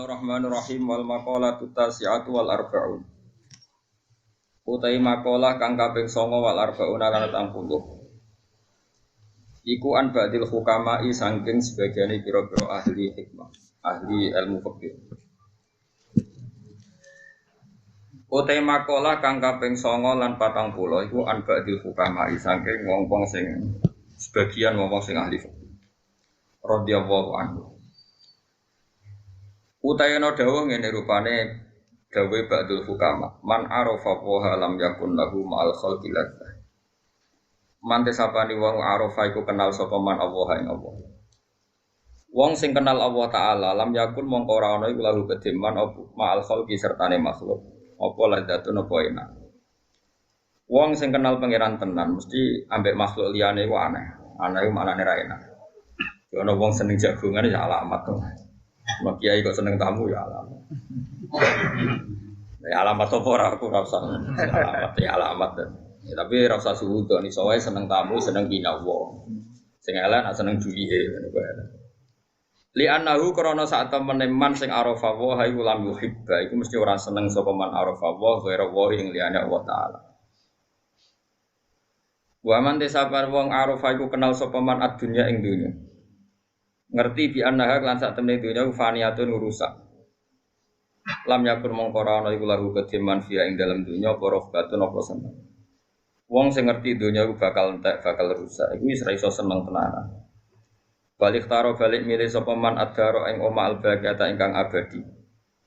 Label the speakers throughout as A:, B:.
A: Bismillahirrahmanirrahim wal maqalatu tasi'atu wal arba'un. Utai maqalah kang kaping 9 wal arba'un lan 60. Iku an ba'dil hukama'i saking sebagiane pira-pira ahli hikmah, ahli ilmu fikih. Utai maqalah kang kaping 9 lan 40 iku an ba'dil hukama'i saking wong-wong sing sebagian wong sing ahli fikih. Radhiyallahu anhu. Utayana dawuh ngene rupane dawuh ba'dul hukama man arafa wa lam yakun lahu ma'al khalqi ladzah man tesapani wong arafa iku kenal sapa man Allah ing Allah wong sing kenal Allah taala lam yakun mongko ora ana iku lahu kediman apa ma'al khalqi sertane makhluk apa ladzatun apa enak wong sing kenal pangeran tenan mesti ambek makhluk liyane iku aneh iku maknane ra enak ana wong seneng jagongan ya alamat to. Mak kiai kok seneng tamu ya alamat. Ya alamat apa ora aku ora usah. Alamat. Ya, tapi ora usah suudon iso wae seneng tamu, seneng kinawa. Sing elek nak seneng duwihe ngono kuwi. Li annahu krana sak temene man sing arafa wa hayu lam yuhibba iku mesti ora seneng sapa man arafa wa ghairu wa ing liyane Allah taala. Wa man desapar wong arafa iku kenal sapa man ad-dunya ing dunya. Ngerti bi annaha lan sak temene dunya faniyatun rusak. Lam yakun mongko ora ana iku lahu kediman fiya ing dalam dunya apa rohbatun apa seneng. Wong sing ngerti dunya iku bakal entek, bakal rusak. Iku wis ra iso seneng tenanan. Balik taro balik milih sapa man adaro ing oma al-baqiyata ingkang abadi.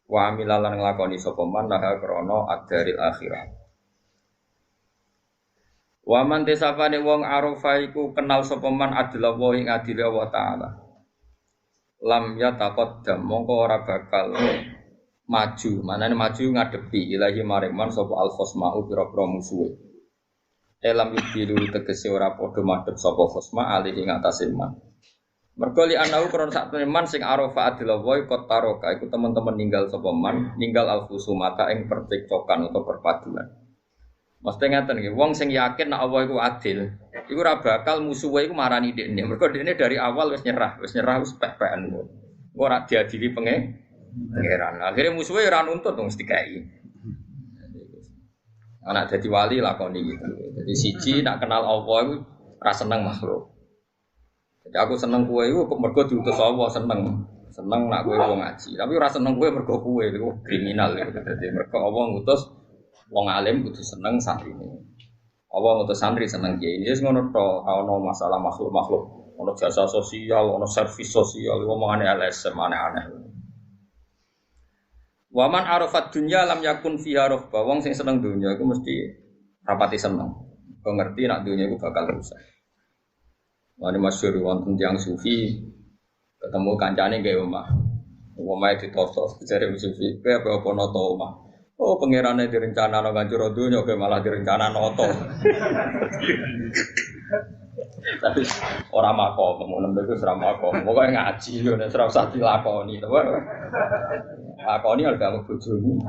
A: Wa amilalan nglakoni sapa man naha krana ad-daril akhirah. Wa man tesapane wong arafa iku kenal sapa man adillah ing adile Allah taala. Lam yataqaddam mongko ora bakal maju manane maju ngadepi ilahi maring man sapa al-khosma'u pira-pira musuhe elam yubilu tegese ora padha madhep sapa khosma alih ing atase man mergo li anahu krana sak man sing arafa adillah wa qattaroka iku teman-teman ninggal sapa man ninggal al-khusumata ing percekcokan utawa perpaduan mesti ngaten nggih wong sing yakin nek Allah iku adil iku ora bakal musuhe iku marani dekne. Mergo dekne dari awal wis nyerah wis pek-pekan. Ora diadili pangeran. Akhire musuhe ora nuntut wong mesti kae. Anak dadi wali lakoni gitu. Jadi siji nak kenal Allah iku ora seneng makhluk. Jadi aku seneng kowe iku mergo diutus Allah seneng. Seneng nak kowe wong ngaji. Tapi ora seneng kowe mergo kowe iku kriminal gitu. Jadi mergo Allah ngutus wong alim kudu seneng santrine. Allah ngutus santri seneng kiai ini ngono to, ono masalah makhluk-makhluk, ono jasa sosial, ono servis sosial, omongane LSM aneh-aneh. Waman arafat dunya lam yakun fiha rohba, wong sing seneng dunya iku mesti rapati seneng. Kok ngerti nak dunya iku bakal rusak. Wani masyhur wonten tiyang sufi ketemu kancane gawe omah. Omahe ditoto, jare sufi, kowe apa noto omah? Oh pangerane direncanano kanjur donya kowe malah direncanano oto. Tapi ora makom, ngono iku ora makom. Pokoke ngaji yo nek ora usah dilakoni, to. Lakoni ora karo bojomu.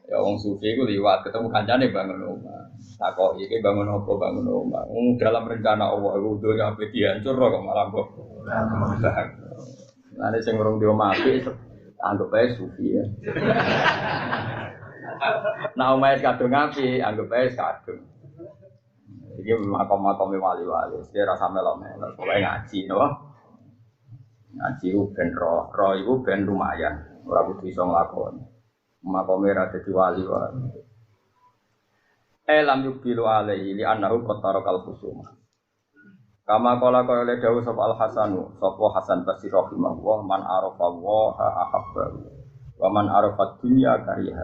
A: Ya wong sufi iku liwat ketemu kancane bangun omah. Takoki iki bangun apa bangun omah. Dalam rencana Allah iku donya ape dihancur kok malah kok. Nah sing urung di omah apik anggap aja sufi ya. Nah omais kadung ngapi, anggap aja kadung. Jadi makom-makom wali-wali, dia rasa melo-melo, pokoknya ngaji, no? Ngaji itu ben roh itu ben lumayan, orang itu bisa ngelakon. Makomnya rada di wali-wali. Lam yukbilu alaihi li annahu qattarokal khusumah. Kama qala qala dawu sapa al-Hasanu sapa Hasan Basri rahimahullah man arafa wa ahabba wa man arafa dunya kariha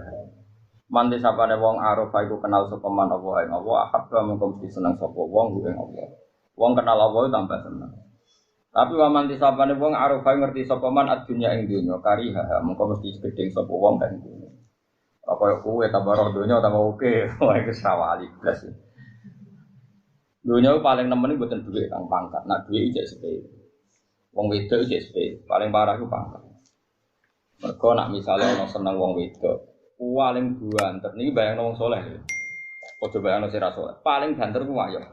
A: man desapane wong arafa iku kenal sapa man Allah ing Allah ahabba mengko mesti seneng sapa wong ing Allah wong kenal Allah tambah seneng tapi wa man desapane wong arafa ngerti sapa man ad-dunya ing dunya kariha mengko mesti gedeng sapa wong ing dunya apa kowe tambah roh dunya tambah oke wae kesawali blas. Dunia paling nemen itu bukan duit kang pangkat, nak duit ijek sepele. Wong wedok ijek sepele, paling parah itu pangkat. Mereka nak misalnya orang seneng wong wedok, paling banter. Ini bayang wong soleh. Kau coba bayang si rasul. Paling banter itu wayang.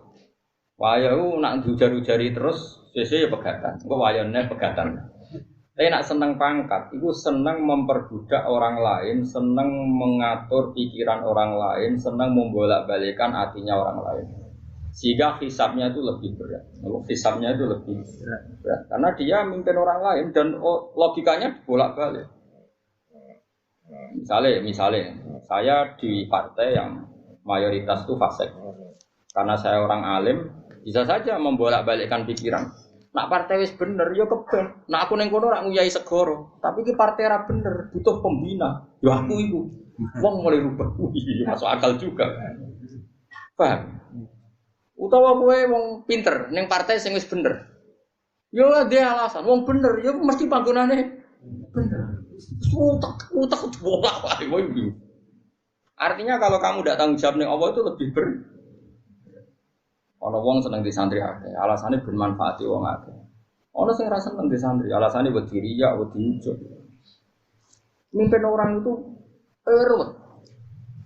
A: Wayang itu nak ujar-ujari terus, sesuai ya pegatan. Kau wayangnya pegatan. Tapi nak seneng pangkat, itu seneng memperbudak orang lain, seneng mengatur pikiran orang lain, seneng membolak-balikan hatinya orang lain. Sehingga hisabnya itu lebih berat. Hisabnya itu lebih berat. Karena dia memimpin orang lain dan logikanya bolak-balik. Misalnya, saya di partai yang mayoritas itu fasik. Karena saya orang alim, bisa saja membolak-balikkan pikiran. Nak partai wis bener, yo keben. Nak aku ning kono ora nguyai segoro, tapi ki partai ra bener, butuh pembina. Yo aku iku. Wong mulai rubah. Masuk akal juga. Paham? Utawa kowe wong pinter ning partai sing wis bener. Yo dia alasan, wong bener yo mesti panggonane bener. Utak bolak wae kowe. Artinya kalau kamu tidak tanggung jawab ning Allah itu lebih Ono wong seneng di santri akeh, alasane ben manfaati wong akeh. Ono sing ra seneng di santri, alasane wedi riya, wedi ujug. Mimpin orang itu ruwet.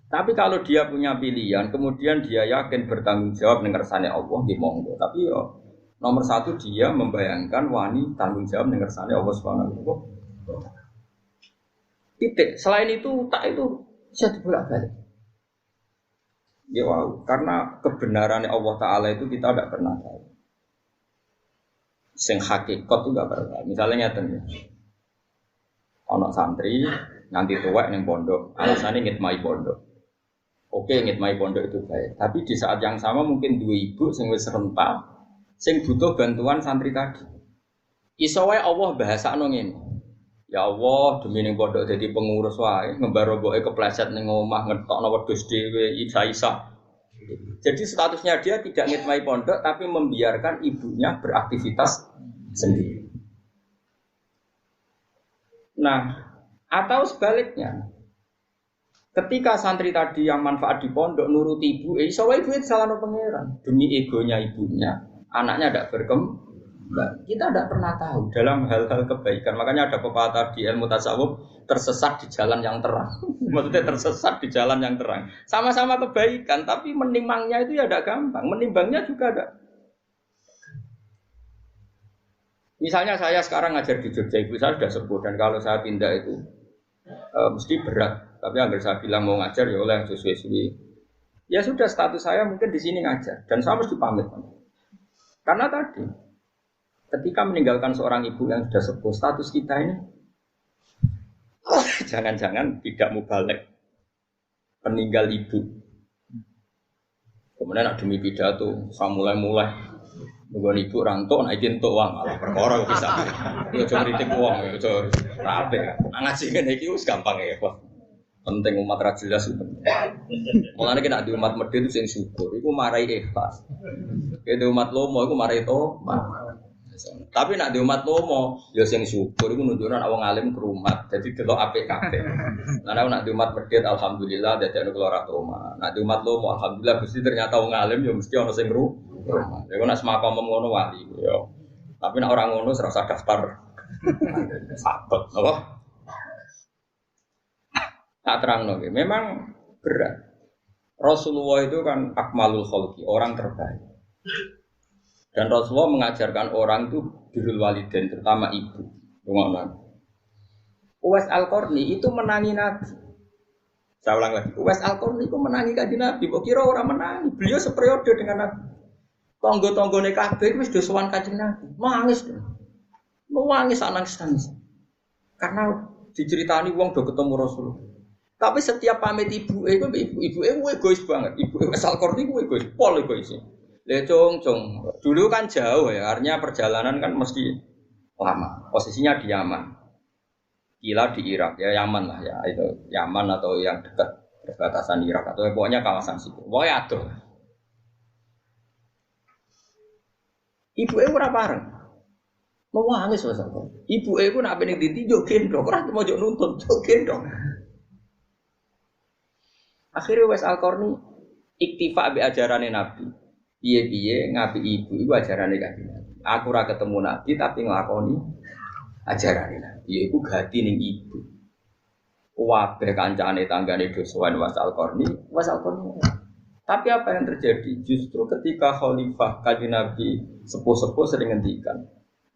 A: Tapi kalau dia punya pilihan, kemudian dia yakin bertanggung jawab ning kersane Allah, nggih monggo. Tapi yo nomor satu dia membayangkan wani tanggung jawab ning kersane Allah Subhanahu wa taala. Titik. Selain itu tak itu bisa dibolak-balik. Ya wow, karena kebenaran Allah Ta'ala itu kita tidak pernah tahu. Sing hakikat itu tidak pernah. Misalnya nyata ono santri nganti tuwek ning pondok, alasane ngitmai pondok. Oke, ngitmai pondok itu baik. Tapi di saat yang sama mungkin dua ibu sing wis rental, sing butuh bantuan santri tadi. Iso wae Allah bahasakno ngene. Ya Allah, demi ning pondok dadi pengurus wae, ngembaro boke kepleset ning omah ngetokno wedhus dhewe isa-isa. Jadi statusnya dia tidak ngitmai pondok tapi membiarkan ibunya beraktivitas sendiri. Nah, atau sebaliknya. Ketika santri tadi yang manfaat di pondok nuruti ibu, iso wae ibu salahno pangeran. Demi egonya ibunya, anaknya tidak berkembang. Kita tidak pernah tahu dalam hal-hal kebaikan. Makanya ada pepatah di ilmu tasawuf, tersesat di jalan yang terang. Maksudnya tersesat di jalan yang terang. Sama-sama kebaikan, tapi menimangnya itu ya tidak gampang. Menimbangnya juga ada. Misalnya saya sekarang ngajar di Jogja, ibu saya sudah sepuh. Dan kalau saya pindah itu mesti berat. Tapi agar saya bilang mau ngajar ya oleh sesuai-sesuai. Ya sudah, status saya mungkin di sini ngajar. Dan saya mesti pamit. Karena tadi ketika meninggalkan seorang ibu yang sudah sepuh, status kita ini jangan-jangan tidak mubalek peninggal ibu. Kemudian ada demi pidato, saya mulai nunggu ibu rantok, nak izin tok wah malah perkara bisa. Yo aja ngritik wong, yo aja rapi. Ngaji ngene iki wis gampang ya, Pak. Penting umat ra jelas itu. Mulane nek di umat medhit sing syukur, iku marai ikhlas. Nek umat lomo iku marai tobat. Tapi nak di umat lomo, ya sing syukur itu nunjukkan awang alim kerumat, jadi delok apik kabeh. Karena nak di umat medhit alhamdulillah dadi ana keluar rumah. Nak di umat lomo alhamdulillah mesti ternyata wong alim ya mesti ana sing rumah. Ya nek semakam ngono wali ya. Tapi nak orang ngono serasa daftar sahabat, apa? Tak terangno nggih. Memang berat. Rasulullah itu kan akmalul khalqi, orang terbaik. Dan Rasulullah mengajarkan orang itu birrul walidain, terutama ibu. Uwais Al-Qarni itu menangi Nabi. Saya ulang lagi, Uwais Al-Qarni itu menangi kanjeng Nabi. Kok kira orang menangi? Beliau seperiode dengan Nabi. Tonggo-tonggone kabeh wis do sowan kanjeng Nabi. Nangis. Nangis nangis. Karena diceritani wong do ketemu Rasulullah. Tapi setiap pamit ibu egois banget. Ibu Uwais Al-Qarni ku egois, pol egois. Lecong, dulu kan jauh ya, artinya perjalanan kan mesti lama. Posisinya di Yaman, Kila di Irak ya, Yaman lah ya, itu Yaman atau yang dekat perbatasan Irak atau pokoknya kawasan situ. Pokoknya aduh. Ibu ora bareng, mau nangis masalah. Ibu nak bening ditinjau gendong, orang mau jauh nuntun, jauh gendong. Akhirnya Uwais Al-Qarni iktifa be ajarane Nabi. Piye-piye ngapi ibu itu ajarane kanjeng Nabi. Aku ora ketemu Nabi tapi nglakoni ajarane Nabi. Iku gati ning ibu. Kabeh kancane tanggane do sowan Uwais Al-Qarni. Tapi apa yang terjadi? Justru ketika khalifah kanjeng Nabi sepuh-sepuh sering ngendikan,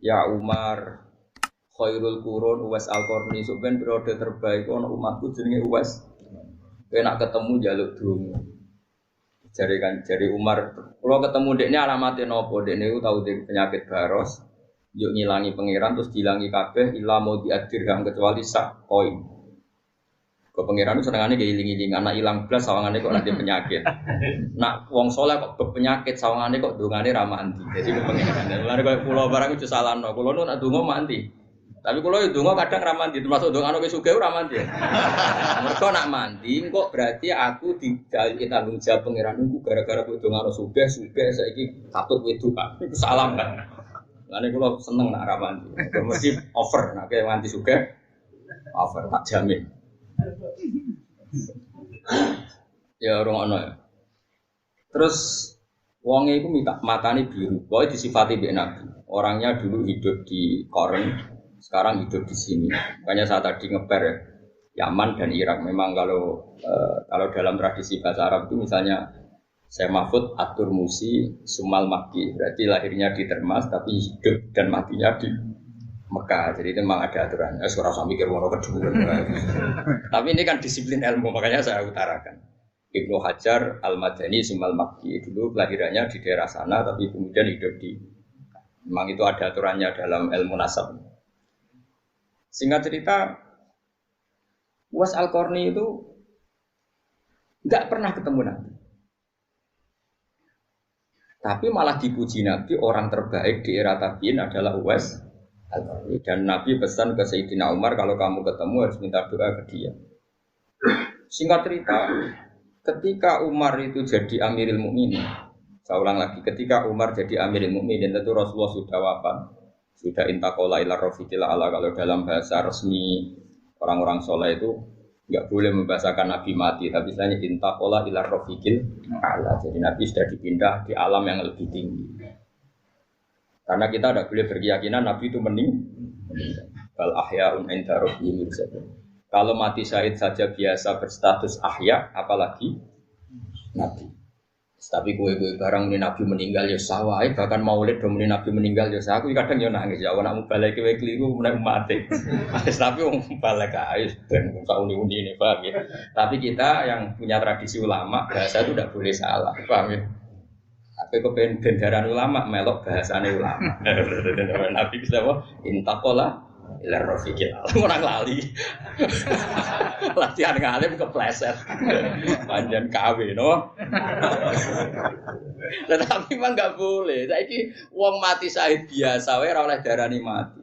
A: "Ya Umar, khairul qurun Uwais Al-Qarni sampeyan periode terbaik ana umatku jenenge Uwais. Kowe nak ketemu njaluk donga. Jari Umar, kalau ketemu dekne alamatnya nopo, dekne itu tahu dek penyakit baros, yuk ngilangi pangeran terus dilangi kabeh, ilah mau diadirham kecuali sak koin. Kau pangeran itu senengannya kayak iling-iling, anak hilang belas sawangannya kok nanti penyakit. Nak wong soleh kok berpenyakit sawangannya kok dungane ramanti. Jadi pangeran, lalu kalau pulau barang itu salah no, pulau nu nak dungo manti. Tapi kalau itu dungo kadang ramanti, termasuk dungo anu kesugih ramanti. Mereka nak mandi, kok berarti aku dicari tanggung jawab pangeran itu gara-gara aku dungo anu sugih, saya ini katut itu kan, itu salam kan. Lalu kalau seneng nak ramanti, mesti over, nak kayak mandi sugih, over tak jamin. Ya orang ono ya. Terus wongnya itu minta matanya biru, boy disifati mbek Nabi. Orangnya dulu hidup di Koren. Sekarang hidup di sini. Makanya saya tadi ngeper ya, Yaman dan Irak. Memang kalau dalam tradisi bahasa Arab itu misalnya Syekh Mahfud At-Turmusi Sumal Makki, berarti lahirnya di Termas tapi hidup dan matinya di Mekah. Jadi itu memang ada aturan. Sekarang saya mikir wono kedua. Tapi ini kan disiplin ilmu, makanya saya utarakan. Ibnu Hajar Al-Madani Sumal Makki dulu kelahirannya di daerah sana, tapi kemudian hidup di. Memang itu ada aturannya dalam ilmu nasab. Singkat cerita, Uwais Al-Qarni itu nggak pernah ketemu Nabi. Tapi malah dipuji Nabi, orang terbaik di era tabi'in adalah Uwais Al-Qarni. Dan Nabi pesan ke Sayyidina Umar, kalau kamu ketemu harus minta doa ke dia. Singkat cerita, ketika Umar itu jadi Amirul Mukminin, saya ulang lagi, ketika Umar jadi Amirul Mukminin, tentu Rasulullah sudah wafat. Sudah intakola ila rafiqil ala, kalau dalam bahasa resmi orang-orang soleh itu nggak boleh membahasakan Nabi mati, tapi istilahnya intakola ila rafiqil ala. Jadi Nabi sudah dipindah di alam yang lebih tinggi. Karena kita tidak boleh berkeyakinan Nabi itu meninggal. Bal ahya'un inda rabbihim yurzaqun. Kalau mati syahid saja biasa berstatus ahya, apalagi Nabi. Tapi gue barang ini Nabi meninggal ya sawah, bahkan maulid dong ini Nabi meninggal ya sawah. Aku kadang ya nangis ya, nak balik ke keliru mulai mati. Tapi orang balik guys dan uni ini paham ya. Tapi kita yang punya tradisi ulama bahasa itu tidak boleh salah, paham ya. Tapi kepengen bendaran ulama melok bahasane ulama. Nabi bisa apa? Intakola ila rafiqil orang lali. Latihan ngalim kepleset. Panjang KW no. Tetapi memang enggak boleh. Saiki wong mati syahid biasa wae ora oleh darani mati.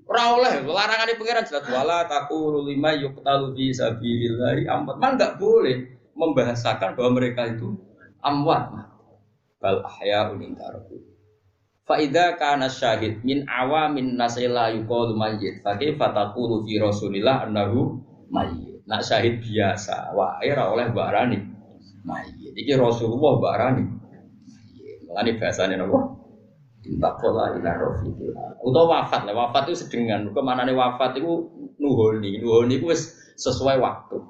A: Ora oleh, larangane pangeran jelas wala taqulu lima yuqtalu fi sabilillah amwat. Man enggak boleh membahasakan bahwa mereka itu amwat. Bal ahya'un inda rabbihim. Fa idza kana syahid min awamin nasila yuqalu mayyit fa kaifa taqulu fi rasulillah annahu mayyit. Nak syahid biasa wae ora oleh barani mayyit. Iki Rasulullah barani. Mulane bahasane napa? Intaqala ila rafiqil. Utawa wafat. Lah wafat itu sedengan. Kemanane wafat itu nuhoni. Nuhoni ku wis sesuai waktu.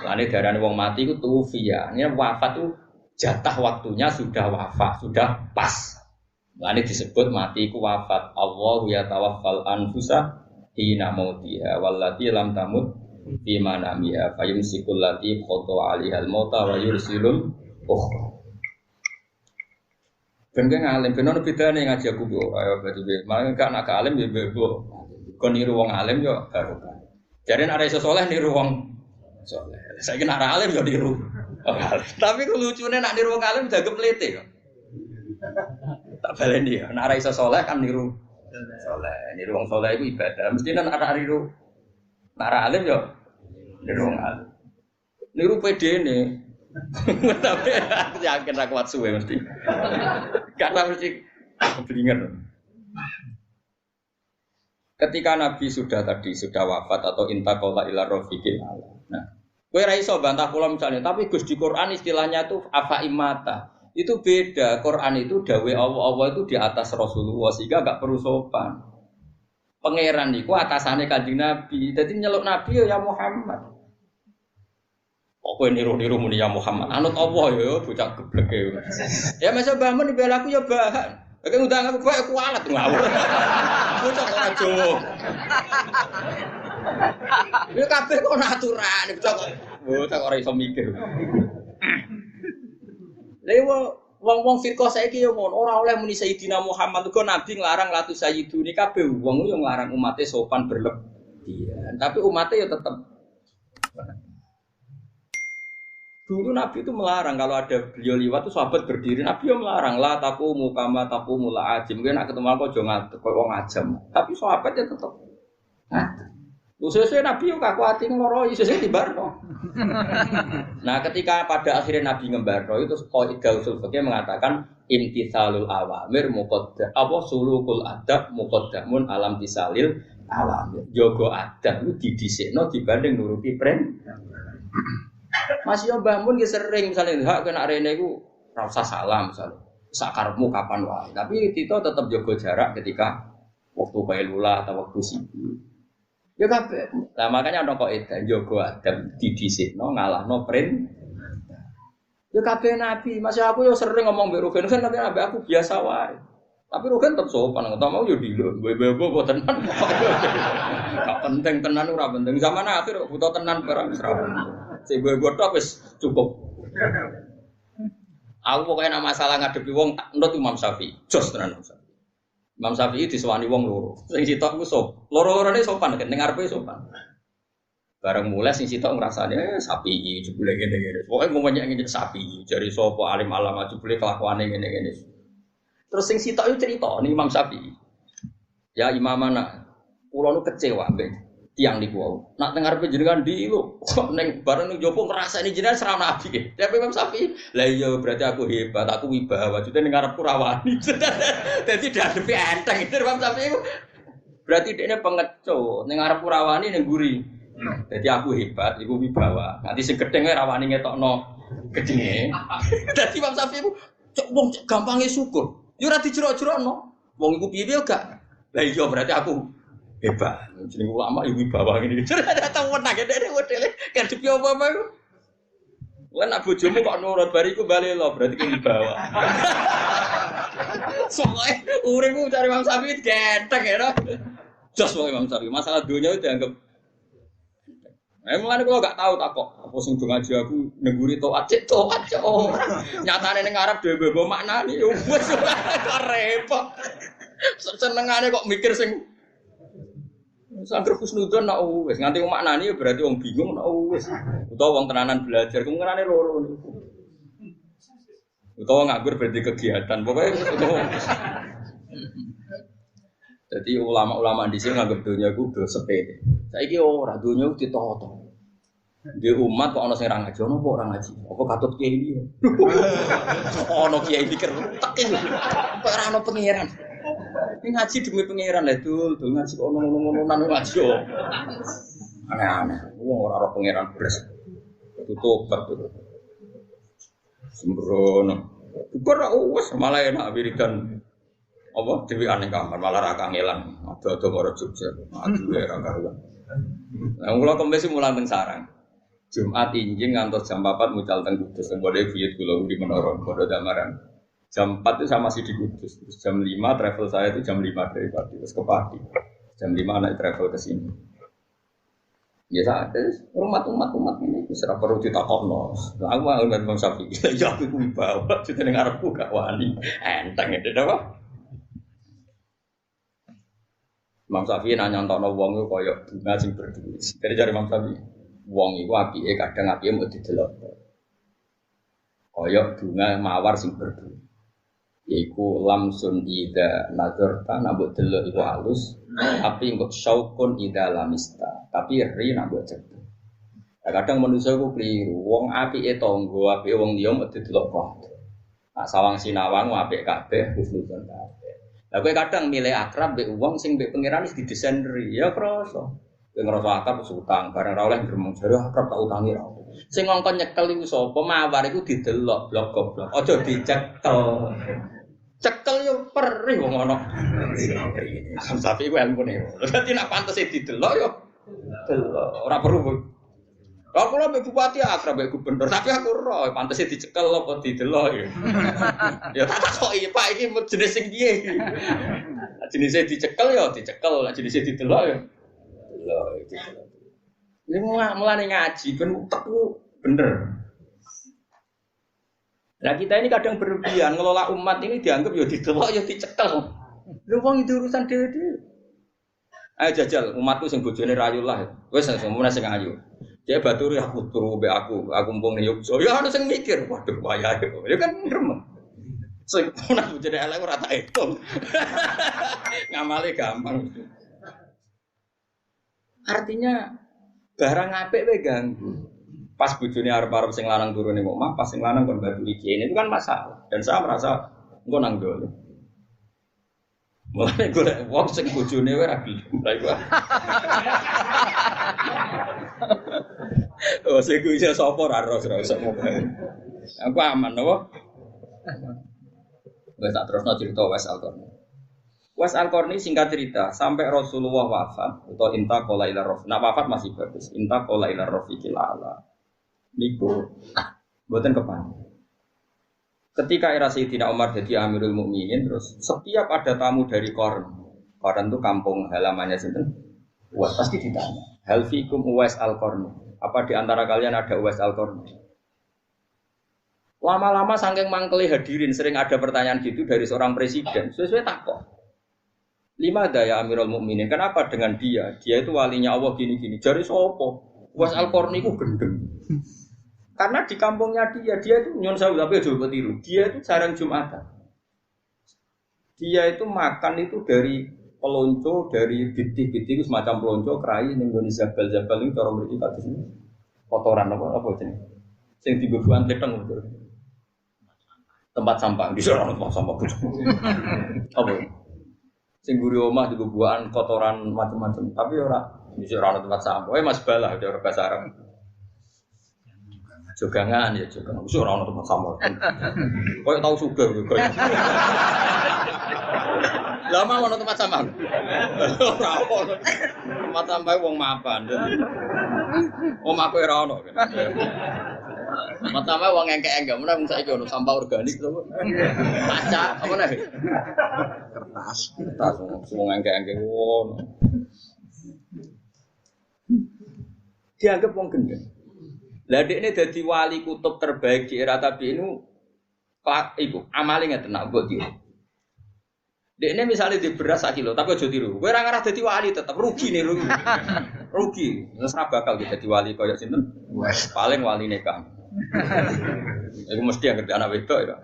A: Mulane darane wong mati iku tufiya. Ini wafat itu jatah waktunya sudah wafat, sudah pas. Ini disebut mati ku wafat. Allahu yatawaffal anfusa hina mautiha wallati lam tamut fi manamiha fayumsikul lati qada 'alaihal mauta wa yursilul ukhra. Ben ngalim ben ono bedane ngaji aku kok ayo berarti malah gak nak alim ya bebo. Kon niru wong alim yo barokah. Jare nek iso saleh niru wong saleh. Saiki nek alim yo niru. Tapi ku lucune nek niru wong alim jagep lete kok. Tak baleni ya, nek ora iso saleh kan niru saleh. Niru wong saleh iku ibadah. Mesti nek ora niru nek ora alim yo niru wong alim. Niru pedene. Tapi aku yakin ra kuat suwe mesti. Karena mesti keblinger. Ketika Nabi sudah wafat atau intaqala ila rafiqil ala. Nah, kowe ra iso bantah kula misalnya, tapi Gus di Quran istilahnya itu afa imata. Itu beda. Quran itu dawe Allah itu di atas Rasulullah sehingga enggak perlu sopan. Pangeran niku atasane Kanjeng Nabi. Dadi nyeluk Nabi ya Muhammad. Kok niru-niru muni ya Muhammad. Anut Allah ya bocah gebleke. Ya masa bangun dibela aku ya bahan. Oke ngundang aku kowe kualat ngawur. Bocah ora Jawa. Ya kabeh kok aturan, bocah ora iso mikir. Lha wong-wong firqah saiki yo ngono, ora oleh muni Sayyidina Muhammad kok nabi nglarang latu sayyiduni kabeh wong yo nglarang umate sopan berlebihan. Tapi umate yo tetep. Dulu Nabi itu melarang kalau ada beliau liwat itu sahabat berdiri, Nabi yo melarang la taqumu kama taqumu la ajim. Kowe nek ketemu aku aja ngadeg koyo wong ajam. Tapi sahabatnya tetep. Sesuai Nabi yo kaku ati ngloroi sesuai dibarno. Nah, ketika pada akhirnya Nabi ngembarno itu kaidah usul fikih mengatakan imtitsalul awamir muqaddam apa sulukul adab muqaddamun alam tisalil awamir. Jogo adab itu didhisikno dibanding nuruti perintah. Mas yo Mbah Mun ki sering misale hak kena rene iku ora usah salam misale. Sakarepmu kapan wae. Tapi Tito tetap jaga jarak ketika waktu kailula atau waktu sibuk. Ya kabeh. Lah makanya ana kok edan jaga adab didhisikno ngalahno print. Ya kabeh nabi, masih aku yo sering ngomong mbek Rugen kan tapi ambek aku biasa wae. Tapi Rugen tetep sopan, enggak mau yo dilo. Bebo tenan. Enggak penting tenan ora penting. Zaman akhir butuh tenan barang ora penting. Sing bebo tok wis cukup. Aku pokoknya masalah ngadepi wong tak nut Imam Syafi'i. Jos tenan Imam Syafi'i. Imam Syafi'i disewani wong loro. Sing sitok ku sop. Loro-lorone sopan nek ning ngarepe sopan. Bareng mulai sing sitok ngrasane Syafi'i jebule ngene-ngene. Pokoke ngomongnya ngene Syafi'i, jare sapa alim alama jebule kelakuane ngene-ngene. Terus sing sitok itu cerita ning Imam Syafi'i. Ya Imam anak kula nu kecewa mbek tiyang niku wae. Nak teng ngarepe jenengan ndi lho. Kok ning bareng ning jopo ngrasani jenengan serah nabi. Tapi Imam Syafi'i, lah iya berarti aku hebat, aku wibawa. Maksudnya ning ngarepku rawani. Dadi diadepi enteng itu Imam Syafi'i. Berarti dekne pengecut, ning ngarepku rawani ning guri. Dadi aku hebat, iku wibawa. Nanti sing gedeng rawani ngetokno gedenge. Dadi Imam Syafi'i cok wong gampange syukur. Yo ora dijero-jerokno. Wong iku piye gak? Lah iya berarti aku hebat. Jeneng ulama ibu bawa ngene. Ada tau menang gede modele. Kan dipi apa-apa iku. Lah nek bojomu kok nurut bariku balelo berarti ki bawa. Soale uripku cari Imam Syafi'i genteng ya. Jos wong Imam Syafi'i. Masalah dunia itu dianggap. Mulane kula gak tahu takok apa sing do ngaji aku nengguri taat cek taat cek. Nyatane ning Arab dhewe mbok maknani wis kok repot. Senengane kok mikir sing sangger husnudzon nak wis nganti maknani berarti wong bingung nak wis. Utawa wong tenanan belajar kemungkinane loro niku. Utawa nganggur berarti kegiatan. Pokoke jadi ulama-ulama di sini nganggep dunia ku do sepele. Saiki ora dunia ditata. Di umat kok ana sing ra ngaji, ono kok ora ngaji. Apa katut kiai iki? Ono kiai mikir tek iki. Kok ora ono pangeran. Ini ngaji demi pangeran lah dul ngaji kok ngono-ngononan ngaji yo. Aneh-aneh. Wong ora ora pangeran blas. Tutup tertutup. Sembrono. Ukur wis malah enak wiridan. Apa dewi aneh kamar malah ra kangelan. Ado-ado karo Jogja. Aduh ora karuan. Lah kula kemesi mulang teng sarang. Jumat injing ngantos jam 4 mucal teng Kudus. Mbode buyut kula di Menara, Bodo Damaran. Jam 4 itu saya masih di Kudus. Terus jam 5 travel saya itu jam 5 dari Pati. Terus ke Pati. Jam 5 naik travel ke sini. Ya saat umat ini serap perlu ditakokno. Aku mau ngeliat Bang Syafi'i. Ya aku bawa. Kita dengar aku gak wani. Enteng itu apa? Imam Syafi'i nanya tentang wong itu koyok bunga sing berdua. Dari jari Imam Syafi'i, wong itu apike kadang apike mau didelok. Koyok bunga mawar sing berdua. Yaiku lamsun ida nazarta nambut delok iku halus, tapi engko syaukun ida lamista. Tapi ri nambut cedhek. Kadang manusia iku kliru. Wong apike tangga, apike wong liya mau didelok kok. Nah, sawang sinawang apik kabeh husnuzon kabeh. Lah kowe kadang milih akrab mbek wong sing mbek pangeran wis didesain ri, ya krasa. Kowe ngrasa akrab utang, bareng ra oleh gremeng jare akrab tak utangi ra. Sing ngongkon nyekel iku sapa? Mawar iku didelok blok goblok. Aja dicekel. Cekel yo perih wong ana. Tapi iku ilmune. Dadi nek pantes didelok yo delok. Ora perlu Lah kula mbek bupati akrab mbek gubernur, tapi aku ora pantese dicekel apa didelok ya. Ya tak takoki, Pak iki jenis sing piye iki? Jenisnya dicekel ya dicekel, jenisnya didelok ya. Delok iki. Ini mulane ngaji ben utekku bener. Nah kita ini kadang berlebihan ngelola umat ini dianggap ya didelok ya dicekel. Lha wong itu urusan dhewe-dhewe. Ayo jajal umatku sing bojone rayulah. Wis semono sing ayu. Dia baturi aku turu be aku mpung ning Yogyakarta. Ya ana sing mikir, waduh wayahe kok. Ya kan gremeng. Sing ana bojone elek ora tak hitung. Ngamale gampang. Artinya barang apik wae ganggu. Pas bojone arep-arep sing lanang turune kok omah, pas sing lanang kon batu iki. Itu kan masalah. Dan saya merasa engko nang dole. Mulane golek wong sing bojone wae ra gelem. Lah iku. Oh, sing kuwi iso sapa ra ros ra iso ngono. Aku aman apa? Wes tak terusno cerita Wes Al-Qarni. Wes Al-Qarni singkat cerita, sampai Rasulullah wafat atau inta qala ila rafiq. Nah wafat masih bagus. Inta qala ila rafiqil ala. Niku mboten kepan. Ketika era Sayyidina Umar jadi Amirul Mukminin, terus setiap ada tamu dari Qarn itu kampung halamannya sinten? Uwais pasti ditanya, hal fikum Uwais Al-Qarni? Apa di antara kalian ada Uwais Al-Qarni? Lama-lama saking mangkeli hadirin sering ada pertanyaan gitu dari seorang presiden. Sesuai takok. 5 daya Amirul Mukminin. Kenapa dengan dia? Dia itu walinya Allah gini-gini. Jari sapa? Uwais Al-Qarni ku gendeng. Karena di kampungnya dia itu nyon sewu tapi aja ketiru. Dia itu jarang Jumatan. Dia itu makan itu dari pelonco, dari biti-biti itu semacam pelonco, kerai ning nggone zabal-zabal itu cara mriki kados ini. Kotoran apa jenenge? Sing dibebuan teteng itu. Tempat sampah, di sana tempat sampah. Apa? Sing mburi omah dibebuan kotoran macam-macam, tapi ora di sana tempat sampah. Mas Bala ada orang bahasa Arab. Jogangan ya jogangan, mesti orang tempat sampah. Kau tahu sugar juga. Lama mau tempat sampah. Ora tempat sampah wong mapan. Om aku ora ono. Tempat sampah wong engke-engke, mana wong saiki ono sampah organik to. Kaca apa nih? Kertas wong engke-engke ngono. Dianggap wong gendeng. Lah dekne dadi wali kutub terbaik di era tabi'in iku amale ngeten nak mbok tiru. Dekne misale di beras 1 kilo tapi aja tiru. Kowe ora ngarah dadi wali tetep rugi nih rugi. Rugi. Wis ora bakal dadi wali kaya sinten? Paling wali nikah. Iku mesti anggere anak wedok ya.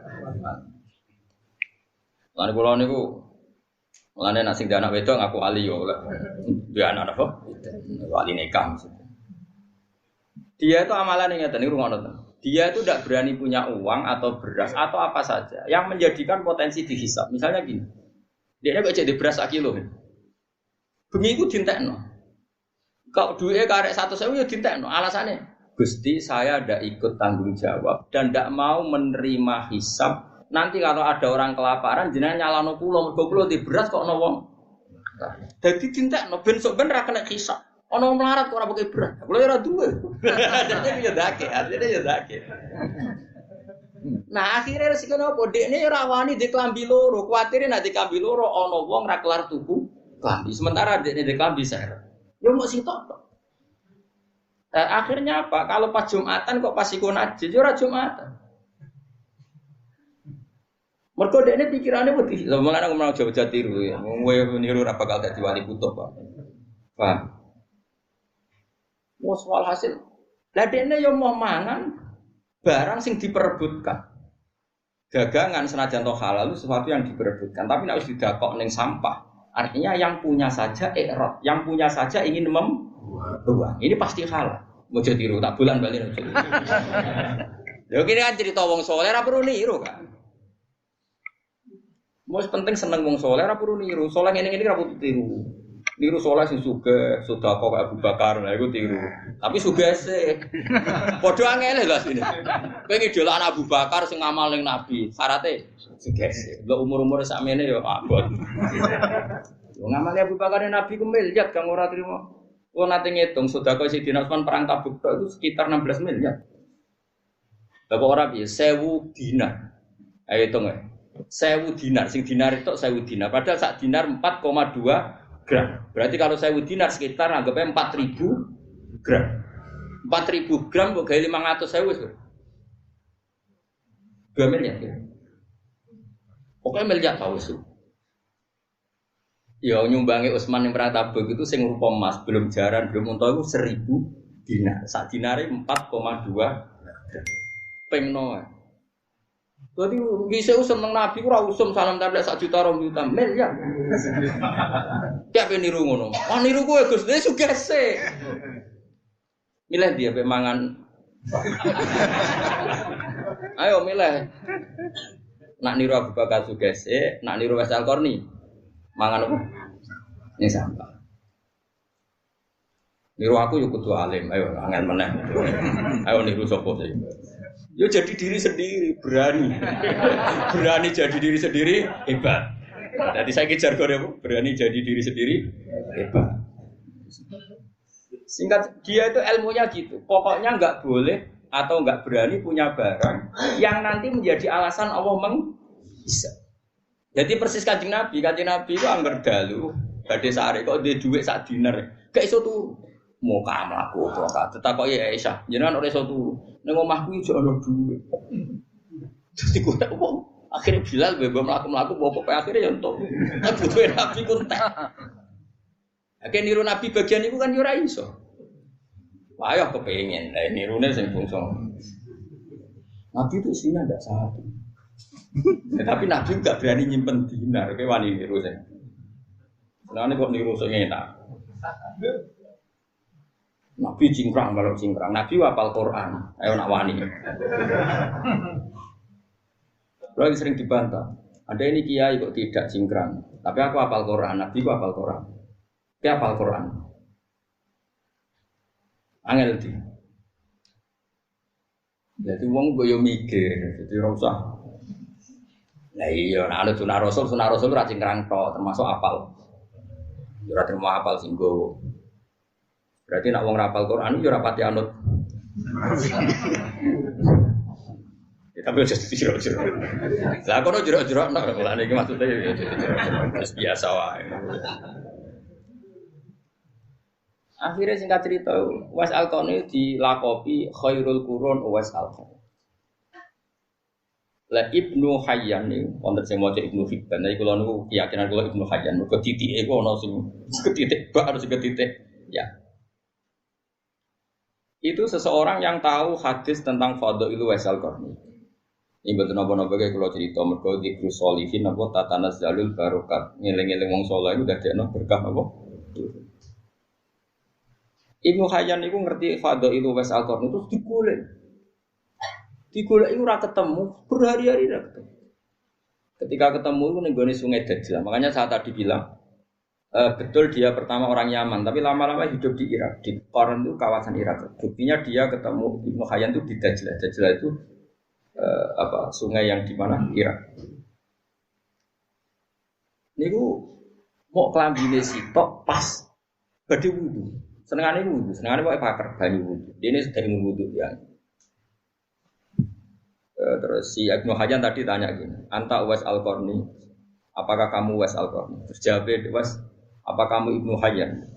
A: Lan kula niku mulane nek sing anak wedok ngaku wali yo lek dia anak apa? Wali nikah maksudnya. Dia itu amalan yang ngeten niku ngono. Dia itu tidak berani punya uang atau beras atau apa saja yang menjadikan potensi dihisab. Misalnya gini. Dia kok jadi beras 1 kilo. Bengi iku dintekno. Kalau duitnya karek 100.000 ya dintekno. Alasannya Gusti saya tidak ikut tanggung jawab dan tidak mau menerima hisab. Nanti kalau ada orang kelaparan jenengan nyalano kula mergo kula di beras kok ono wong. Dadi dintekno ben sok ben ra kena hisab. Ono melarat kok ora pakai beras. Kulo ora duwe. Dadi ya dake, artinya ya dake. Nah, akhirnya resiko nopo? Dekne ora wani di klambi loro, kuwatire nek di klambi loro ana wong ra kelar tuku klambi. Sementara dekne di klambi ser. Yo mok sitok tok. Akhirnya apa? Kalau pas Jumatan kok pas iku najis, yo ora Jumatan. Mergo dekne pikirane wedi. Lha mangane aku mau coba tiru ya. Kowe niru ora bakal dadi wali kutub, Pak. Paham? Soal hasil, lah dene yo mau mangan barang sing diperebutkan. Dagangan senajan to halal itu sesuatu yang diperebutkan, tapi nek wis didakok ning sampah, artinya yang punya saja ikrot, yang punya saja ingin membuang. Ini pasti halal. Mau jadi tiru tak bulan bali ojo. Lho kene kan cerita wong saleh ora perlu niru kan. Wis penting seneng wong saleh ora perlu niru. Saleh ngene-ngene ora perlu tiru. Niru soleh sing sugih, sedekah kaya Abu Bakar, lha iku tiru. Tapi sugih sik. Padha angele lho asline. Kowe ngidolakno Abu Bakar sing ngamal ning Nabi, syaraté sugih sik. Lho umur-umure sakmene ya abot. Yo ngamale Abu Bakar ning Nabi ku miliat kang ora trimo. Kalau nanti ngitung sedekah Sayyidina Utsman perang Tabuk itu sekitar 16 miliar. Bapak orang biasa 1000 dinar. Ayo hitung ya. 1000 dinar, sing dinar itu 1000 dinar. Padahal sak dinar 4,2 gram. Berarti kalau 1000 dinar sekitar anggapnya 4000 gram. 4000 gram kok gawe 500.000 wis. 2 miliar ya. Pokoknya miliar tau sih. Ya nyumbangi Utsman yang perang Tabuk itu sing rupa emas, belum jaran, belum unta itu 1000 dinar. Sak dinare 4,2 pemno. Jadi bisa usum nang Nabi ora usum salam tablet 1 juta 2 juta miliar. Tiap niru ngono. Wah niru kowe Gus, wis sugese. Milih dia pe mangan. Ayo milih. Nak niru Abu Bakar sugese, nak niru Wes Al-Qarni. Mangan apa? Ini sampah. Niru aku yo kudu alim, ayo angel meneh. Ayo niru sapa sih? Yo jadi diri sendiri, berani. Berani jadi diri sendiri hebat. Jadi saya kejar kode berani jadi diri sendiri hebat. Singkat dia itu ilmunya gitu. Pokoknya enggak boleh atau enggak berani punya barang yang nanti menjadi alasan Allah bisa. Jadi persis Kanjeng Nabi itu angger dalu badhe sare kok duwe dhuwit sak dinar. Gak iso turu. Mau kamlaku to kak. Tetakoki Aisyah, jenengan ora iso turu. Ning omahku iki ono dhuwit. Dadi kok wong akhire Bilal bebas mlaku-mlaku pokoke akhire ya entuk. Butuhe Nabi ku entek. Akhire niru Nabi bagian iku kan yo ora iso. Wah ya kepengin, nirune sing bangsa. Nabi itu isinya ndak satu. Tapi Nabi enggak berani nyimpen dinar, kayak wani niru saya. Nah ini kok niru saya enak. Nabi cingkrang kalau cingkrang. Nabi hafal Quran, ayo nak wani. Lalu sering dibantah. Ada ini kiai kok tidak cingkrang, tapi aku hafal Quran. Nabi aku hafal Quran. Dia hafal Quran. Angel di. Jadi wong gue yo mikir, jadi rasa. Nah iya, ada sunah rasul ora cingkrang tok, termasuk apal. Ora terima apal singgo. Berarti nak wong rapal Quran yo ora pati anut. Ya tapi aja jero-jero. Lah kono jero-jero nek mulane iki maksude ya biasa wae. Akhirnya singkat cerita, Uwais Al-Qarni dilakopi khairul qurun Uwais Al-Qarni. La Ibnu Hayyan niku wonten sing maca Ibnu Hibban. Nek kula niku keyakinan kula Ibnu Hayyan mergo titike iku ana sing ketitik bak harus ketitik ya. Itu seseorang yang tahu hadis tentang fadhail Uwais Al-Qarni. Ini betul napa-napa kaya kula cerita mergo dzikrus sholihin apa tatanazzalul barokat. Ngeling-eling wong saleh iku dadekno berkah apa? Ibnu Hayyan itu ngerti fadhail Uwais Al-Qarni itu digolek. Digolek itu ora ketemu, berhari-hari ora ketemu. Ketika ketemu itu ning gone Sungai Dajjal. Makanya saya tadi bilang betul dia pertama orang Yaman, tapi lama-lama hidup di Irak. Di Qarn itu kawasan Irak. Buktinya dia ketemu Ibnu Hayyan itu di Dajjal. Dajjal itu sungai yang di mana? Irak. Niku mau klambine sitok pas badhe wudu. Senengane wudu, senengane pokoke paker banyu wudu. Dene sedang wudu ya. Terus si Ibnu Hayyan tadi tanya gini, "Anta Uwais Al-Qarni? Apakah kamu Uwais Al-Qarni?" Terus jawab, "Uwais, apa kamu Ibnu Hayyan?"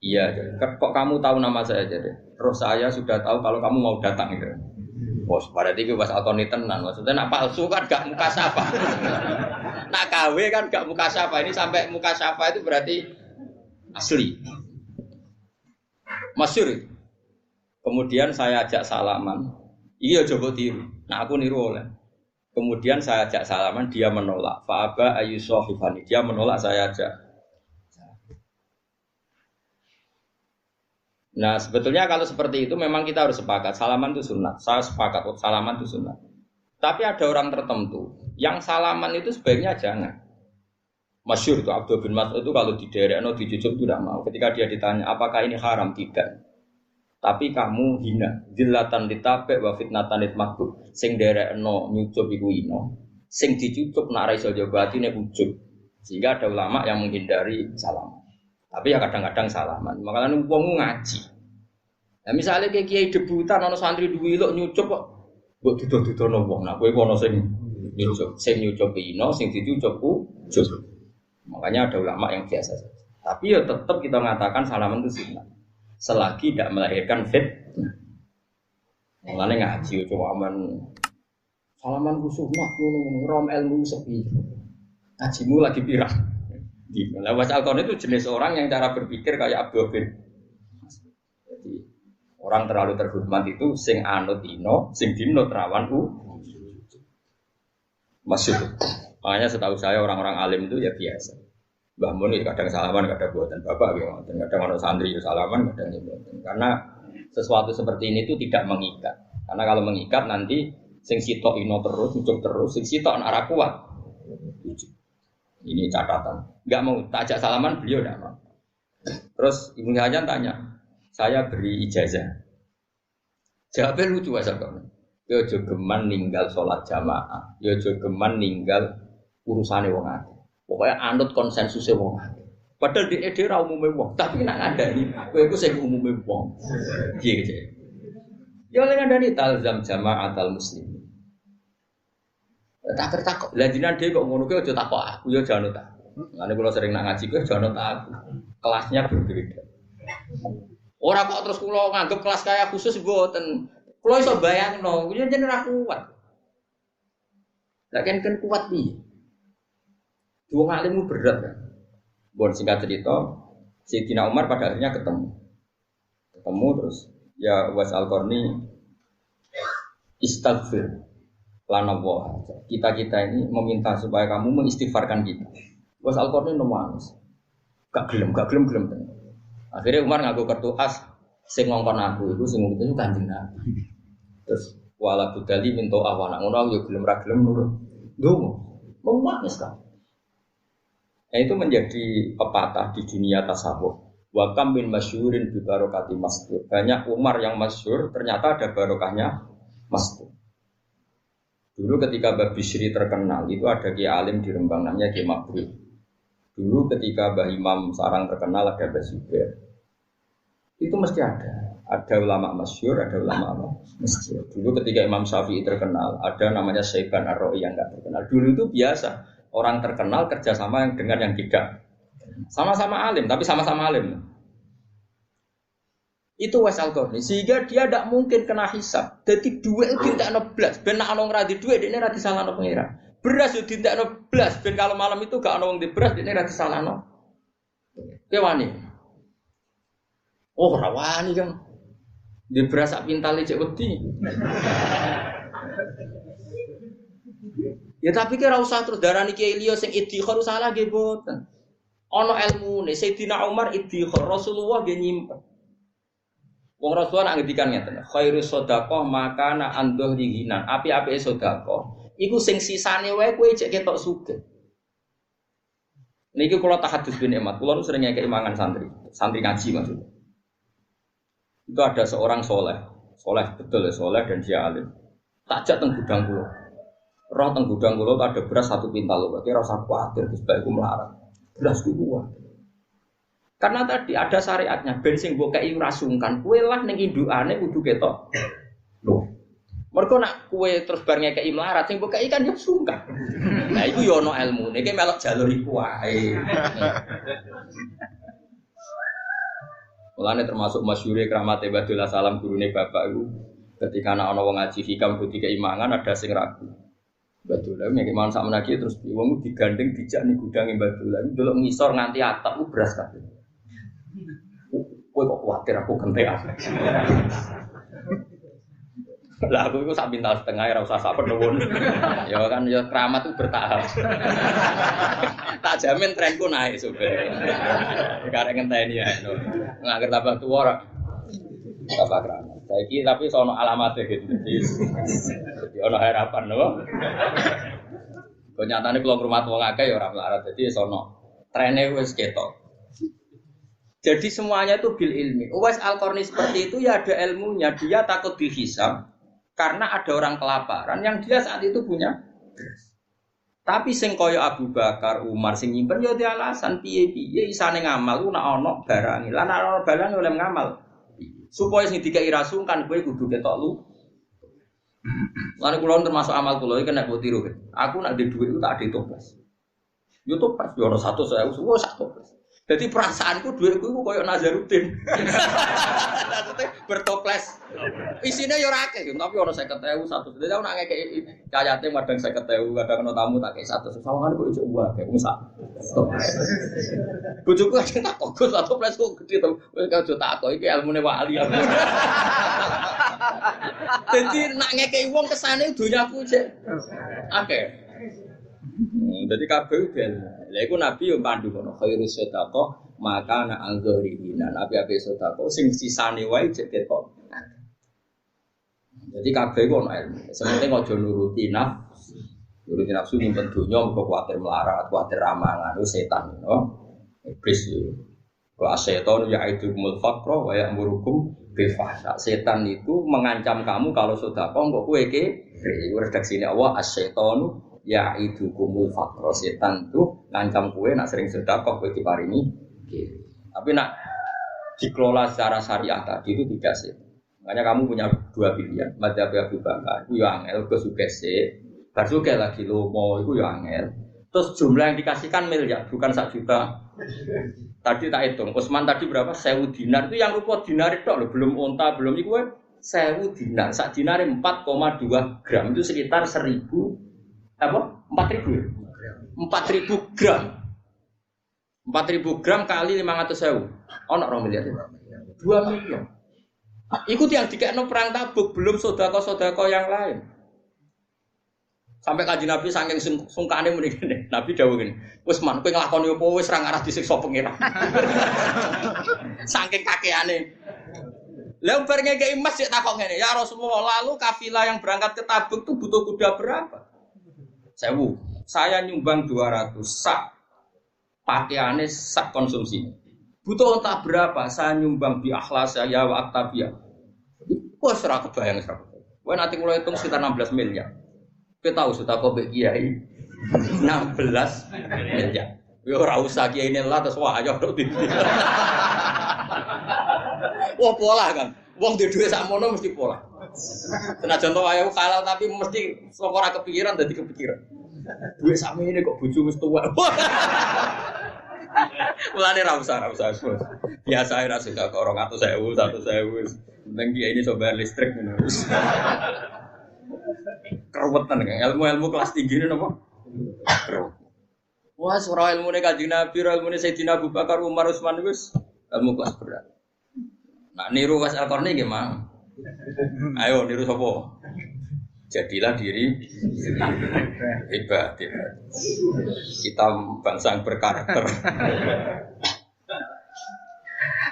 A: "Iya." "Kok kamu tahu nama saya?" Jadi, "Terus saya sudah tahu kalau kamu mau datang." Gitu. Bos, berarti Uwais Al-Qarni tenan. Maksudnya nak palsu kan gak muka sapa. Nak KW kan gak muka sapa. Ini sampai muka sapa itu berarti asli. Masyhur. Kemudian saya ajak salaman. Iya coba tiru. Nah aku niru oleh. Kemudian saya ajak salaman, dia menolak. Fa'aba ayyusohifani. Dia menolak, saya ajak. Nah sebetulnya kalau seperti itu memang kita harus sepakat. Salaman itu sunat. Saya sepakat, salaman itu sunat. Tapi ada orang tertentu yang salaman itu sebaiknya jangan. Masyhur itu Abdul bin Mas'ud itu kalau di daerah dijujuk itu tidak mau. Ketika dia ditanya apakah ini haram, tidak. Tapi kamu hina, dilatan ditabek wa fitnatan ditmakbub. Sing derekno nyucup iku ino, sing dicucup nak ra iso jaga atine ujug. Sehingga ada ulama yang menghindari salam. Tapi ya kadang-kadang salaman. Makanya wong ngaji. Nah misalnya kayak kiai debutan ana santri duwe ilok nyucup kok mbok dudu-dudono wong. Nah kowe ana sing nyucup ino, sing dicucup ucup. Makanya ada ulama yang biasa saja. Tapi ya tetap kita mengatakan salaman itu sunnah. Selagi tidak melahirkan fitnah. Makanya ngaji coba aman. Salaman ku sunnah ngono rom ilmu sepi. Ngajimu lagi pirang. Nah, Al-Qur'an itu jenis orang yang cara berpikir kayak Abdul bin. Jadi orang terlalu terhormat itu sing anut ino, sing dinut rawan masuk. Makanya setahu saya orang-orang alim itu ya biasa. Mbah Mun kadang salaman, kadang buatan bapak, kadang orang santri salaman, kadang buatan. Karena sesuatu seperti ini itu tidak mengikat. Karena kalau mengikat nanti sing sitok ino terus, ucap terus, sing sitok arah kuat. Ini catatan. Enggak mau tajak salaman beliau enggak mau. Terus Ibnu Hajar tanya, saya beri ijazah. Jawabnya lucu asal kamu. Yo jogeman ninggal sholat jamaah, yo jogeman ninggal urusane wong akeh. Pokoknya anut konsensusnya wong akeh. Padahal di ide ra umume wong, tapi nak ngandani kowe iku sing umume wong. Piye gitu. Yo lek ngandani talzam jamaatul muslimin. Tak tertakok. Lah jenengan dhewe kok ngono kuwi aja takok aku ya jangan tak. Ngene kula sering nak ngaji kuwi jangan tak aku. Kelasnya berbeda. Ora kok terus kula nganggep kelas kaya khusus mboten. Kula iso bayangno, kuwi jenenge ra kuat. Lah kan kuat piye? Wong alimmu berat kan. Bon singkat cerita, Sayyidina Umar pada akhirnya ketemu terus ya Was Al-Qarni istaghfir lana wa. Kita ini meminta supaya kamu mengistighfarkan kita. Was Al-Qarni nomanis. Gak gelem. Akhirnya Umar ngaku kartu as sing ngongkon aku itu sing ngomong itu Kanjeng Nabi. Terus wala budali minta awana ngono yo gelem ra gelem nurut. Ndonga. Memuanis kan. Nah, itu menjadi pepatah di dunia tasawuf. Wa kam min masyhurin bi barokati mastur. Banyak Umar yang masyhur ternyata ada barokahnya mastur. Dulu ketika Mbah Bisri terkenal itu ada kiai alim di Rembang namanya Kiai Mabrur. Dulu ketika Mbah Imam Sarang terkenal ada Mbah Zubair. Itu mesti ada ulama masyhur, ada ulama masyhur. Dulu ketika Imam Syafi'i terkenal ada namanya Syaiban Ar-Ra'i yang enggak terkenal. Dulu itu biasa orang terkenal kerjasama dengan yang tidak. Sama-sama alim, tapi sama-sama alim. Itu Was Al-Qarni, sehingga dia tidak mungkin kena hisab. Jadi duit itu tidak blas, ben nak ana ngradi duit dene ra disalahno pengira. Beras yo dintekno blas, ben kalau malam itu gak ana wong di beras dene ra disalahno. Kowe wani. Oh, ora wani kan. Di beras sak pintale cek wedi. Ya tapi kira usah terus darani kiai liya sing idhikhar salah nggih boten. Ana ilmune Sayyidina Umar idhikhar, Rasulullah nggih nyimpen. Wong Rasulullah nak ngendikan ngeten, khairu shadaqah makana andhuh dihinan. Api-apike sedekah iku sing sisane wae kowe cek ketok sugih. Niki kula tahadus bin Emat, kula sering ngekeki mangan santri ngaji maksudnya. Itu ada seorang soleh betul ya soleh dan dia alim. Takjak teng gudang kula. Roh teng gudang kula ada beras 1 pintal lho, berarti ora usah kuwatir Gus Bae ku melarat. Beras ku kuat. Karena tadi ada syariatnya, bensin mbok kei ora sungkan, kowe lah ning indukane kudu ketok. Lho. Mergo nak kowe terus bar ngekeki melarat sing mbok kei kan yo sungkan. Nah iku yo ana ilmune, iki melok jalur iku wae. Mulane termasuk masyhure kramate Badullah Salam gurune bapak iku ketika ana wong ngaji hikam kudu keimangan ada sing ragu. Badullah nek iman sak menaki terus wong digandeng dijak ning gudange Badullah iku delok ngisor nganti atap ku beras kabeh. Kowe kok kuwatir aku gentekan. Lah aku iku sak pintal setengah ora usah sak penuwun. Ya kan ya keramat itu bertahap. Tak jamin trenku naik sobe. Karek ngenteni ya. Nganger tambah tuwa ora. Tambah keramat. Saiki tapi sono alamate gitu. Jadi ono harapan lho. Kenyataane kula ngrumat wong akeh ya ora melarat. Dadi sono trene wis ketok. Jadi semuanya itu bil ilmi. Uwais Al-Qarni seperti itu ya ada ilmunya. Dia takut dihisab karena ada orang kelaparan yang dia saat itu punya beras. Tapi sing kaya Abu Bakar, Umar sing nyimpen ya dia alasan piye-piye isane ngamal ku nek ana barang. Lah nek ana barang oleh ngamal. Supaya sing dikai rasungkan kowe kudu ketok lu. Lan kula termasuk amal kula iki nek mbok tiru. Aku nek duwe dhuwit ku tak ade toples. Yo toples yo ora 100.000 suwe sak toples. Dadi perasaanku dhuwitku iku koyo Nazaruddin. Maksudnya bertoples. Isine yo ora akeh, tapi ora 50.000 100. Dadi aku nak ngekeki cayate madang 50.000, kadang kena tamu tak kei 100. Sawangane kok iso wae, wong sak. Bojoku ajeng tak kok toples kok gedhe to. Kowe aja tak kok iki ilmune wali. Dadi nak ngekeki wong kesane donyaku sik akeh. Jadi kabeh ben. Lha iku Nabi yo pandu ngono, khairus sedekah maka ana anzurina. Nabi sedekah sing sisane wae cek ketok. Jadi kabeh ku ono ilmu. Sementing aja nuruti nafsu. Nuruti nafsu nyimpen donya kok kuwatir melarat, kuwatir ramangan, itu setan, no? Iblis yo. Wa setan ya'idukumul faqra wa ya'murukum bil fahsya. Setan itu mengancam kamu kalau sedekah kok kowe iki redaksine Allah as-setanu ya itu kumul fakro setan tuh ngancam kue nak sering sedekah kue diparingi tapi nak dikelola secara syariah tadi itu tidak sih. Makanya kamu punya dua pilihan madzhab Abu Bakar itu yang angel ke sugese bar suge lagi lomo itu yang angel terus jumlah yang dikasihkan miliar bukan 1 juta tadi tak hitung Utsman tadi berapa 1.000 dinar itu yang rupa dinar itu loh belum unta belum itu 1.000 dinar sak dinar 4,2 gram itu sekitar 1.000 apa? 4.000 gram 4.000 gram kali 500.000 ono 2 miliar 2 miliar ikut yang dikekno perang Tabuk belum sodako-sodako yang lain sampai Kanjeng Nabi saking sungkane muni ngene Nabi dawuh ngene wis man kowe nglakoni apa wis ra ngarah disiksa pengira saking kakeane lha bar ngekeki emas sik takok ngene ya Rasulullah lalu kafilah yang berangkat ke Tabuk itu butuh kuda berapa 1.000, saya nyumbang 200 sak pakaiannya sak konsumsi. Butuh entah berapa, saya nyumbang bi akhlas saya wa aktabiyah. Wah serah kebayang serah. Wah nanti mulai hitung sekitar 16 miliar. Kita tahu sudah kau kiai 16 miliar. Yo ora usah kiai ini lah terus wah ayo tok titik. Wah pola kan, wong di duit sakmono mesti pola. Senajan to ayo kalah tapi mesti sok ora kepikiran dadi kepikiran. Duit sakme ini kok bojo wis tuwa. Mulane ra usah. Biasa ae ra suka kok 200.000, 100.000. Penting kiai ini coba listrik ngono. Keruwetan kan ilmu kelas tinggi ini napa? Wah, surah ilmune Kanjeng Nabi, ilmune Sayyidina Abu Bakar, Umar, Utsman wis ilmu kelas berat. Nah, niru Mas Al-Qarni gimana? Ayo niru sapa? Jadilah diri hebat. Kita bangsa yang berkarakter.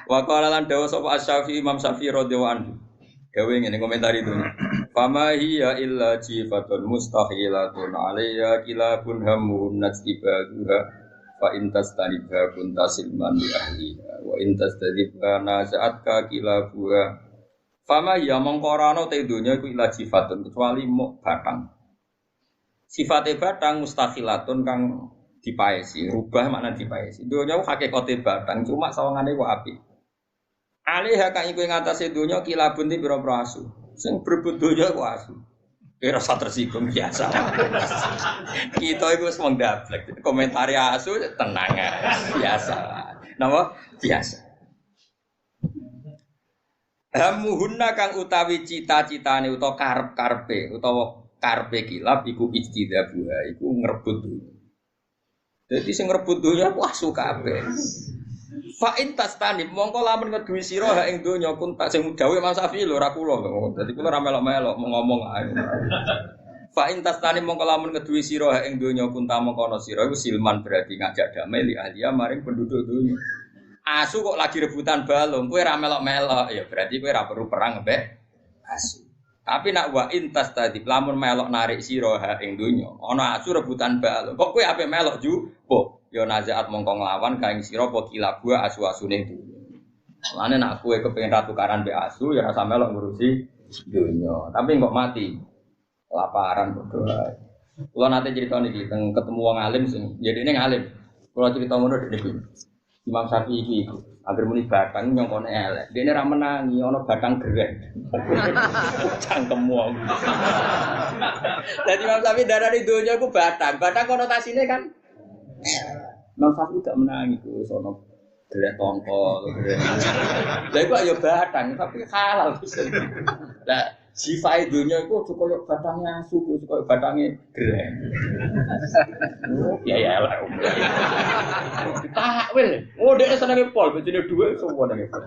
A: Wa qala lan dawa sapa Asy-Syafi'i Imam Syafi'i radhiyallahu anhu. Dawe ngene komentar itu. Fama hiya illa jifatun mustahilatun alayya kilabun hamun najtibaduha fa intas tanibha kuntasilman li ahliha wa intas tadibha nasa'atka kilabuha. Fama ya mongkorano te dunya iku ila sifatun kecuali mok batang. Sifate batang mustakhilatun kang dipaesi, rubah makna dipaesi. Dunya ku hakikate batang cuma sawangane ku api. Alih kang iku ing atase dunya kilabun ti pira-pira asu. Sing berebut dunya ku asu. Ora usah tersinggung biasa. Kita iku wis mung dablek. Komentari asu tenang biasa. Napa? Biasa. Hamuhunna kang utawi cita-citane utawa karep-karepe utawa karepe kilab iku ijtidzabuha iku ngrebut dunya. Dadi sing ngrebut dunya ku asu kabeh. Fa in tastani mongko lamun ngeduwi sira ha ing donya kun tak sing dawuh Mas Safi lho ora kula. Dadi kula ora melok-melok ngomong ae. Fa in tastani mongko lamun ngeduwi sira ha ing donya kun ta mongko sira iku silman berarti ngajak damai li ahliya maring penduduk donya. Asu kok lagi rebutan balung, kowe ora melok-melok, ya berarti kowe ora perlu perang mbek asu. Tapi nak wa intas tadi lamun melok narik sira ha ing donya, ana asu rebutan balung. Kok kowe ape melok jupo? Ya nazaat mongko nglawan ka ing sira apa kilabu asu-asune donya. Lane nak kowe kepengin ra tukaran mbek asu ya ora sampe melok ngurusi donya. Tapi kok mati. Kelaparan padha. Kalau nanti cerita nih, ketemu wong alim sing, jadi ini ngalim. Kalau cerita ngono dek niku. Imam Syafi'i itu, agar muni batang nyongkone elek. Dia ini ramenangi, ono batang gerek. Cangkem wong. Jadi Imam Syafi'i darah di dunia aku batang. Batang konotasinya kan. Imam Syafi'i gak menangi tuh, sono gerek tongkol. Lah iku ayo batang, tapi halal. Lah sifat dunia itu supaya batangnya suku, supaya batangnya gerek. Ya lah. Takwil. Oh dia seneng pol, becine dhuwit semua nang pol.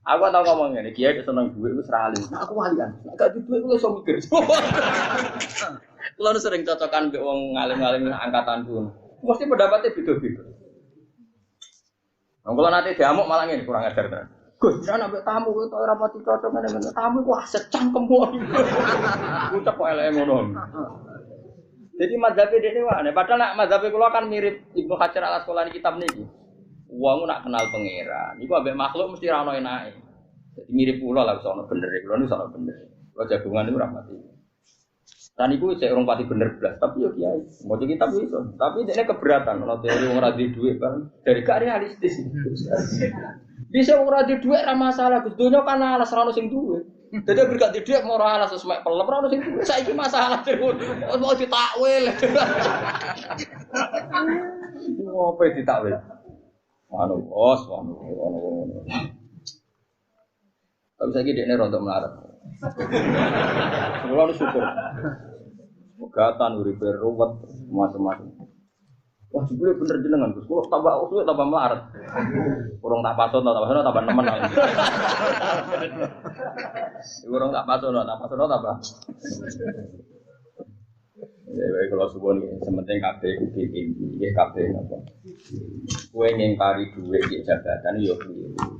A: Aku tau ngomong ngene, kiai seneng dhuwit wis ra alim. Aku walian. Gak di dhuwit ku iso mikir. Kulo sering cocokan mbek wong ngalim-ngalim angkatanku. Mesti pendapatnya beda-beda. Wong kula nate diamuk malah ngene kurang ajar tenan. Gus, jangan ambek tamu kowe ora pati cocok ngene-ngene. Tamu ku secangkemmu. Ucap kok elek ngono. Jadi mazhab ini wae. Padahal nak mazhab kula kan mirip Ibnu Hajar Al Asqalani kitab niki. Wong nak kenal pangeran. Iku ambek makhluk mesti ra ono enake. Jadi mirip kula lah sono bener. Kula niku sono bener. Kula jagungan niku ra mati. Dan iku cek urung pati bener blas, tapi yo kiai. Mau kitab iso. Tapi dekne keberatan ono teori wong ra di dhuwit kan. Dari gak realistis. Bisa wong ra di dhuwit ra masalah. Gus donya kan alas ra ono sing duwe. Dadi berkat di dhuwit ora alas semek pelem ra ono sing duwe. Saiki masalah terus. Mau ditakwil. Ngopo ditakwil? Anu bos, anu. Tapi saiki dekne rontok melarat. Kulo syukur. Pegatan uripe ruwet macam-macam. Wah, jebule bener jenengan Gus. Kulo tambah usuke tambah melarat. Urung tak pasono tambah nemen. Urung tak pasono tambah. Ya baik kalau suwun sementing kabeh kudu tinggi, kabeh napa. Kowe ngingkari dhuwit iki jabatan yo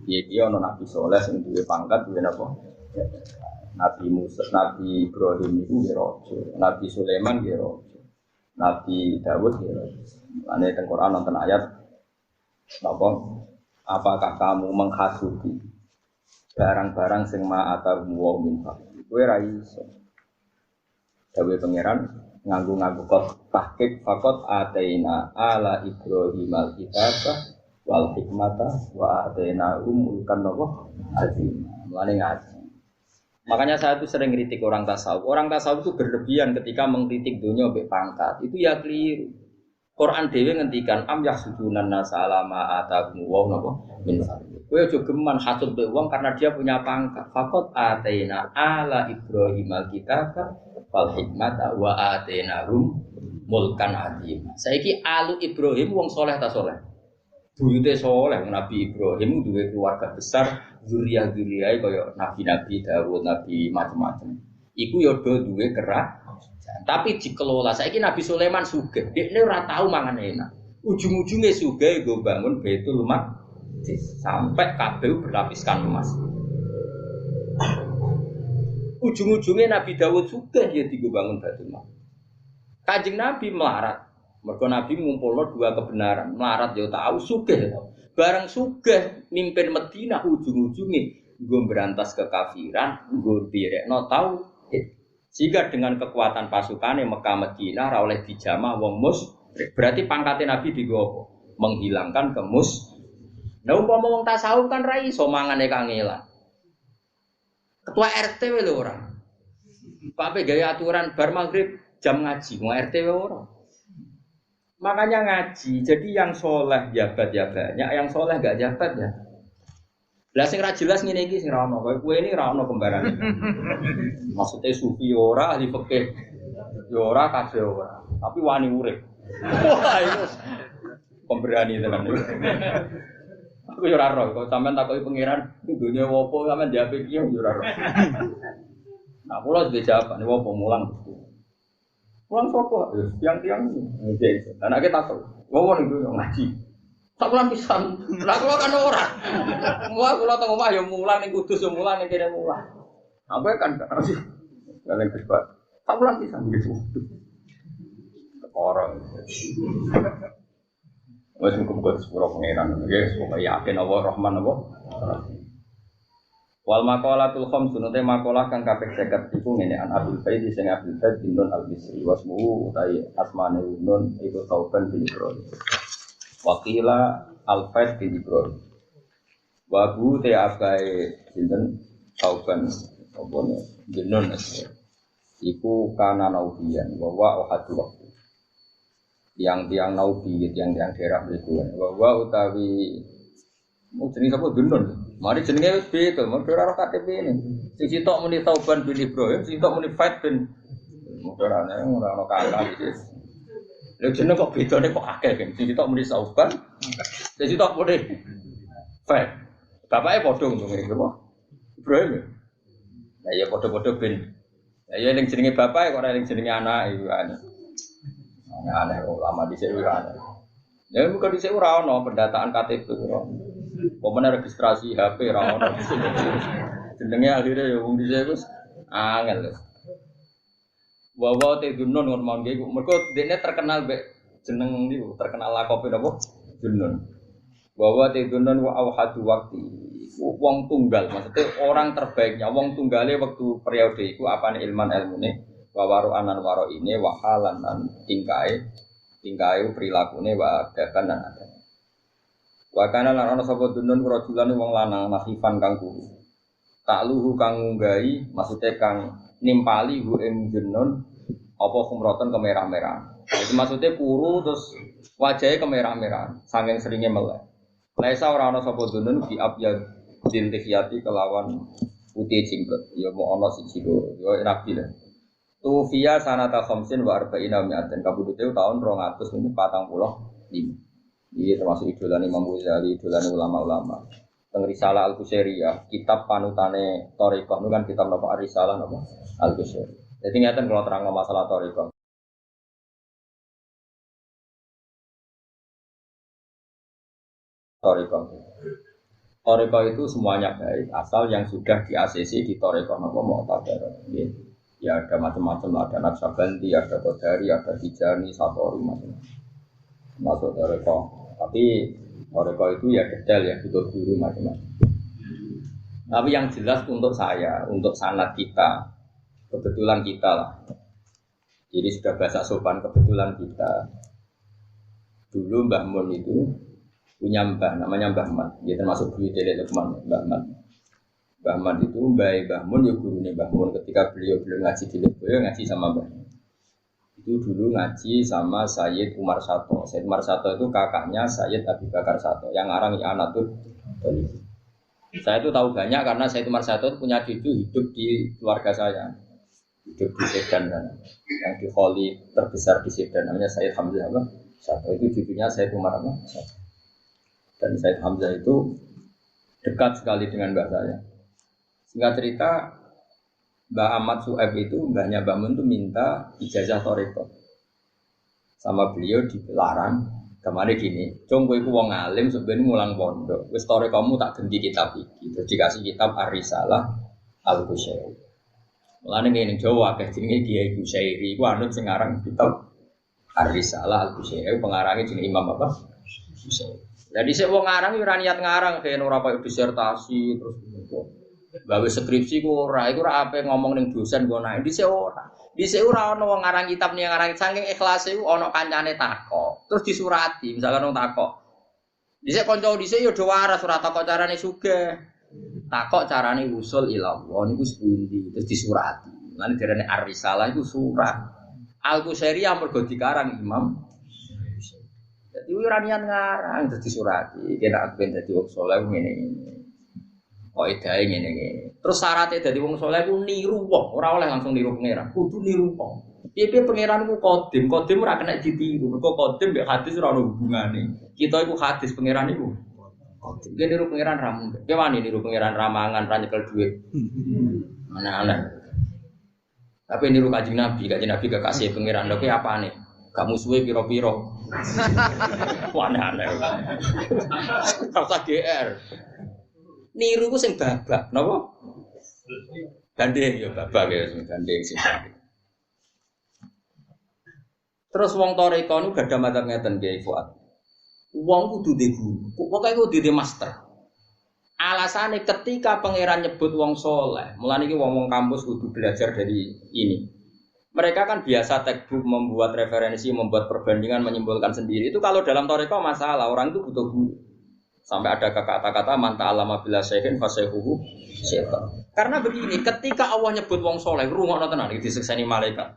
A: piye ana nabi saleh sing duwe pangkat duwe napa. Nabi Musa, Nabi Ibrahim itu raja, Nabi Sulaiman raja, Nabi Dawud raja. Ane teng Quran nonton ayat napa? Apakah kamu menghasuti barang-barang sing ma'atahu wa min fadli? Kowe ra iso. Dawe pangeran nganggo tahqiq faqat ataina ala Ibrahim al-kitaba wal hikmata wa ataina mulkan azim. Mulane ngaji. Makanya saya itu sering kritik orang tasawuf. Orang tasawuf itu berlebihan ketika mengkritik dunia mbek pangkat. Itu ya keliru. Quran dhewe ngendikan am yahsudunan nasalama atakum wa napa min fadli. Kowe aja geman hasud mbek wong karena dia punya pangkat. Faqat ataina ala Ibrahim al-kitaba wal hikmata wa atainahum mulkan azim. Saiki alu Ibrahim wong saleh ta saleh. Buyute saleh Nabi Ibrahim duwe keluarga besar. Zuriya-zuriyae kaya nabi-nabi Dawud, nabi macam-macam. Iku ya do duwe kerajaan. Tapi dikelola. Saiki Nabi Sulaiman sugih. Dekne ora tau mangan enak. Ujung-ujunge sugih nggo bangun Baitul Maqdis sampai kabeh berlapiskan emas. Ujung-ujunge Nabi Dawud sugih ya dienggo bangun Baitul Maqdis. Kanjeng Nabi melarat. Mergo Nabi ngumpulno dua kebenaran. Melarat ya tahu, sugih ya tahu. Barang sugih mimpin Madinah ujung-ujungnya nggo berantas kekafiran, nggo direkno tauhid. Sehingga dengan kekuatan pasukannya Mekah Madinah ora oleh dijamah wong musyrik. Berarti pangkatnya Nabi digo apa? Menghilangkan kemus. Nah umpama wong tasawuf kan ra iso mangane kangelan. Ketua RT wae lho ora. Pape gaya aturan bar magrib jam ngaji, wong RT wae ora. Makanya ngaji, jadi yang soleh jabat ya banyak, yang soleh gak jabat ya. Lah sing ra jelas ngene iki sing ra ono, kowe ini ra ono kembaran. Maksudnya sufi ora, ahli fikih yo ora, kabeh ora, tapi wani urip. Wah, itu pemberani tenan iki. Aku yo ora roh, kok sampean takoki pangeran, dunya opo sampean diape iki yo ora roh. Nah, kula duwe jawaban, opo mulang. Pulang sapa? Tiang-tiang iki. Anake takok. Wong niku ngaji. Tak pulang pisan. Lah kula kan ora. Kula teng omah ya mulang ning Kudus ya mulang ning kene mulang. Apa kan sih? Kalian kesempatan. Tak pulang pisan gitu. Orang. Wes muga-muga sepuro pangeran. Nggih, pokoke yakin Allah Rahman apa? Wal maqalatul khamsun te maqalah kang kaping 50 iku ngene an Abdul Faid sing Abdul Faid bin Nun al-Bisri wasmu utai asmane Nun iku Tauban bin Ibrahim. Waqila al-Faid bin Ibrahim. Wa bu te abai sinten Tauban obone bin Nun iku kana naubiyan wa wa ahadu waktu. Tiang naubi tiang daerah mriku. Wa wa utawi jenenge sapa Dunun. Mari jenenge wis beda, mergo ora KTP ini. Sing sitok muni Tauban bin Ibrahim, sing sitok muni Faid bin ora ono kakak iki. Lha jenenge kok bedane kok akeh kan. Sing sitok muni Tauban, sing sitok muni Faid. Bapake padha ngono iki apa? Ibrahim. Lah ya padha-padha bin. Lah ya ning jenenge bapak kok ora ning jenenge anak iku aneh. Aneh ulama dhisik ora aneh. Ya bukan dhisik ora ono pendataan KTP ora. Pemene registrasi HP ra ono. Jenenge akhire ya wong dhisik wis angel. Wawa te Dunun ngono mangke iku mergo dene terkenal mek jeneng niku, terkenal lakope napa? Dunun. Wawa te Dunun wa awhadu waqti. Wong tunggal maksudnya orang terbaiknya wong tunggale waktu periode iku apane ilman ilmune wa waru anan waro ini wa halan lan tingkae prilakune wa adaban lan ada. Wa kana lan ana sapa Dunun rajulane wong lanang mahifan kang guru. Takluhu kang ngunggahi maksudnya kang nimpali hu ing Dunun apa khumratan kemerah-merah. Itu maksudnya kuru terus wajahnya kemerah-merah saking seringnya melek. Laisa ora ana sapa Dunun bi abyad dintihyati kelawan putih jinggot. Ya mau ana siji lho, ya rabi lah. Tufiya sanata khamsin wa arba'ina mi'atin kabudute tahun 245. Ini termasuk idolan Imam Ghazali, idolan ulama-ulama. Teng Risalah Al-Qusairiyah, kitab panutane Thariqah itu kan kitab napa Risalah napa Al-Qusairiyah. Jadi ngeten kalau terangno masalah Thariqah. Thariqah itu semuanya baik, asal yang sudah di-ACC di Thariqah napa Mu'tabar. Ya ada macam-macam, ada Naqsabandi, ada Qadari, ada Tijani, Satori macam-macam. Masuk Thariqah. Tapi Thariqah itu ya detail ya butuh guru macam-macam. Tapi yang jelas untuk saya, untuk sanad kita, kebetulan kita lah. Jadi sudah bahasa sopan kebetulan kita. Dulu Mbah Mun itu punya mbah namanya Mbah Mat. Dia termasuk beliau dari Lukman, Mbah Mat. Mbah Mat itu Mbah Mun ya gurunya Mbah Mun ketika beliau ngaji di Lukman, ngaji sama Mbah. Itu dulu ngaji sama Sayyid Umar Sato. Sayyid Umar Sato itu kakaknya Sayyid Abu Bakar Sato yang ngarang I'anatul Talib. Saya itu tahu banyak karena Sayyid Umar Sato punya cucu hidup di keluarga saya. Hidup di Sedan kan. Yang di Kholi terbesar di Sedan namanya Sayyid Hamzah Sato. Itu cucunya Sayyid Umar Sato. Dan Sayyid Hamzah itu dekat sekali dengan mbah saya. Singkat cerita Mbah Ahmad Su'aib itu, mbahnya Mbah Mun itu minta ijazah Thariqah. Sama beliau dilarang. Kemarin gini, cung kowe iku wong alim sebenarnya mulang pondok. Wis Thariqahmu tak ganti kitab iki. Terus dikasih kitab Ar-Risalah Al-Qusairi. Mulane ngene Jawa akeh jenenge Kiai Qusairi iku anut sing aran kitab Ar-Risalah Al-Qusairi pengarangnya jenenge Imam apa? Qusairi. Lah dhisik wong ngarang yo ora niat ngarang kaya ora koyo disertasi terus gawe skripsi ku ora ape ngomong ning dosen go nae dhisik ora. Dhisik ora ana wong ngarang kitab ning ngarang saking ikhlase ku ana kancane takok. Terus disurati, misalkan wong takok. Dhisik kanca dhisik yo do waras ora takok carane sugih. Takok carane usul ilallah niku sepundi terus disurati. Lan derene Ar-Risalah iku surat. Al-Qusairi mergo dikarang Imam. Jadi ora niat ngarang terus disurati. Kena ben dadi wong saleh ngene-ngene. Kaidahe ngene-ngene. Terus syaratnya dadi wong saleh ku niru wong, ora oleh langsung niru pangeran. Kudu niru wong. Piye-piye pangeran ku qadim ora kena ditiru. Mergo qadim mek hadis ora ono hubungane. Kita iku hadis pangeran iku. Qadim ki niru pangeran ra mungkin. Ki wani niru pangeran ra mangan, ra nyekel dhuwit. Ana-ana. Tapi niru Kanjeng Nabi kekasih pangeran lho ki apane? Gak musuhe pira-pira. Wah aneh. Rasa GR. Niru ku sing babak, napa? Gandeng ya babak ya sing gandeng sing babak. Terus wong Thariqah niku gadah madzhab ngeten Kiai Fuad. Wong kudu duwe guru, pokoke kudu duwe master. Alasannya ketika pangeran nyebut wong soleh, mulane iki wong-wong kampus kudu belajar dari ini. Mereka kan biasa textbook membuat referensi, membuat perbandingan, menyimpulkan sendiri. Itu kalau dalam thariqah masalah, orang itu butuh guru. Sampai ada kata-kata man ta'allama bila syai'in fasayhuhu syaitan. Karena begini, ketika Allah nyebut wong soleh, rungokno tenan iki disekseni malaikat.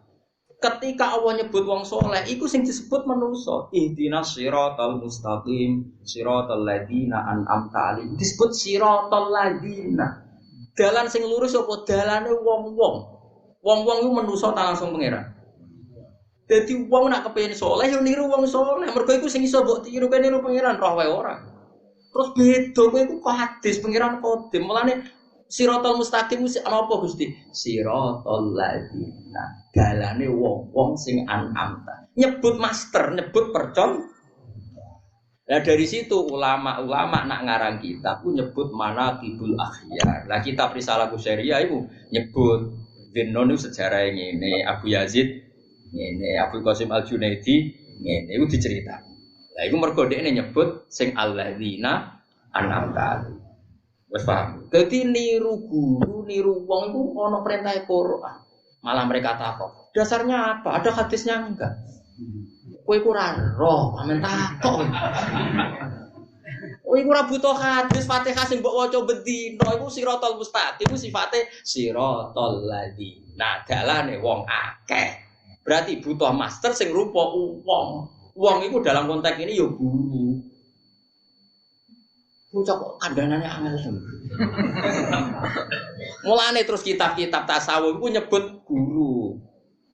A: Ketika Allah nyebut wong soleh, iku sing disebut manusa. Ihdinas siratal mustaqim, siratal ladzina an'amta 'alaihim. Disebut siratal ladzina. Dalan sing lurus apa dalane wong-wong. Wong-wong iku manusa ta langsung pangeran. Dadi wong nak kepengin soleh yo niru wong soleh. Mergo iku sing iso mbok tiru kene niru pangeran roh wae ora. Terus beda kowe iku kok hadis pangeran kodim. Mulane siratal mustaqim mesti ana apa Gusti? Siratal ladzina. Dalane wong-wong sing an'amta. Nyebut master, nyebut percon. Nah dari situ ulama-ulama nak ngarang kitab ku nyebut manaqibul akhyar. Lah kitab Risalah Qusyairia iku nyebut Dinnon itu sejarah ngene, Abu Yazid ngene, Abu Qasim Al-Junaidi ngene iku diceritakan. Lah iku mergo dekne nyebut sing alladzina an'amta. Wes paham. Dadi niru guru, niru wong iku ana perintah Quran. Malah mereka takut. Dasarnya apa? Ada hadisnya enggak? Kowe iku ora roh, amen takut. Kowe iku ora butuh hadis Fatihah sing mbok waca bendina iku siratal mustaqim iku sifate siratal ladzina. Dalane wong akeh. Berarti butuh master sing rupa wong. Wong iku dalam konteks ini ya guru. Bocah kok kandhanane angel sem. Mulane terus kitab-kitab tasawuf iku nyebut guru.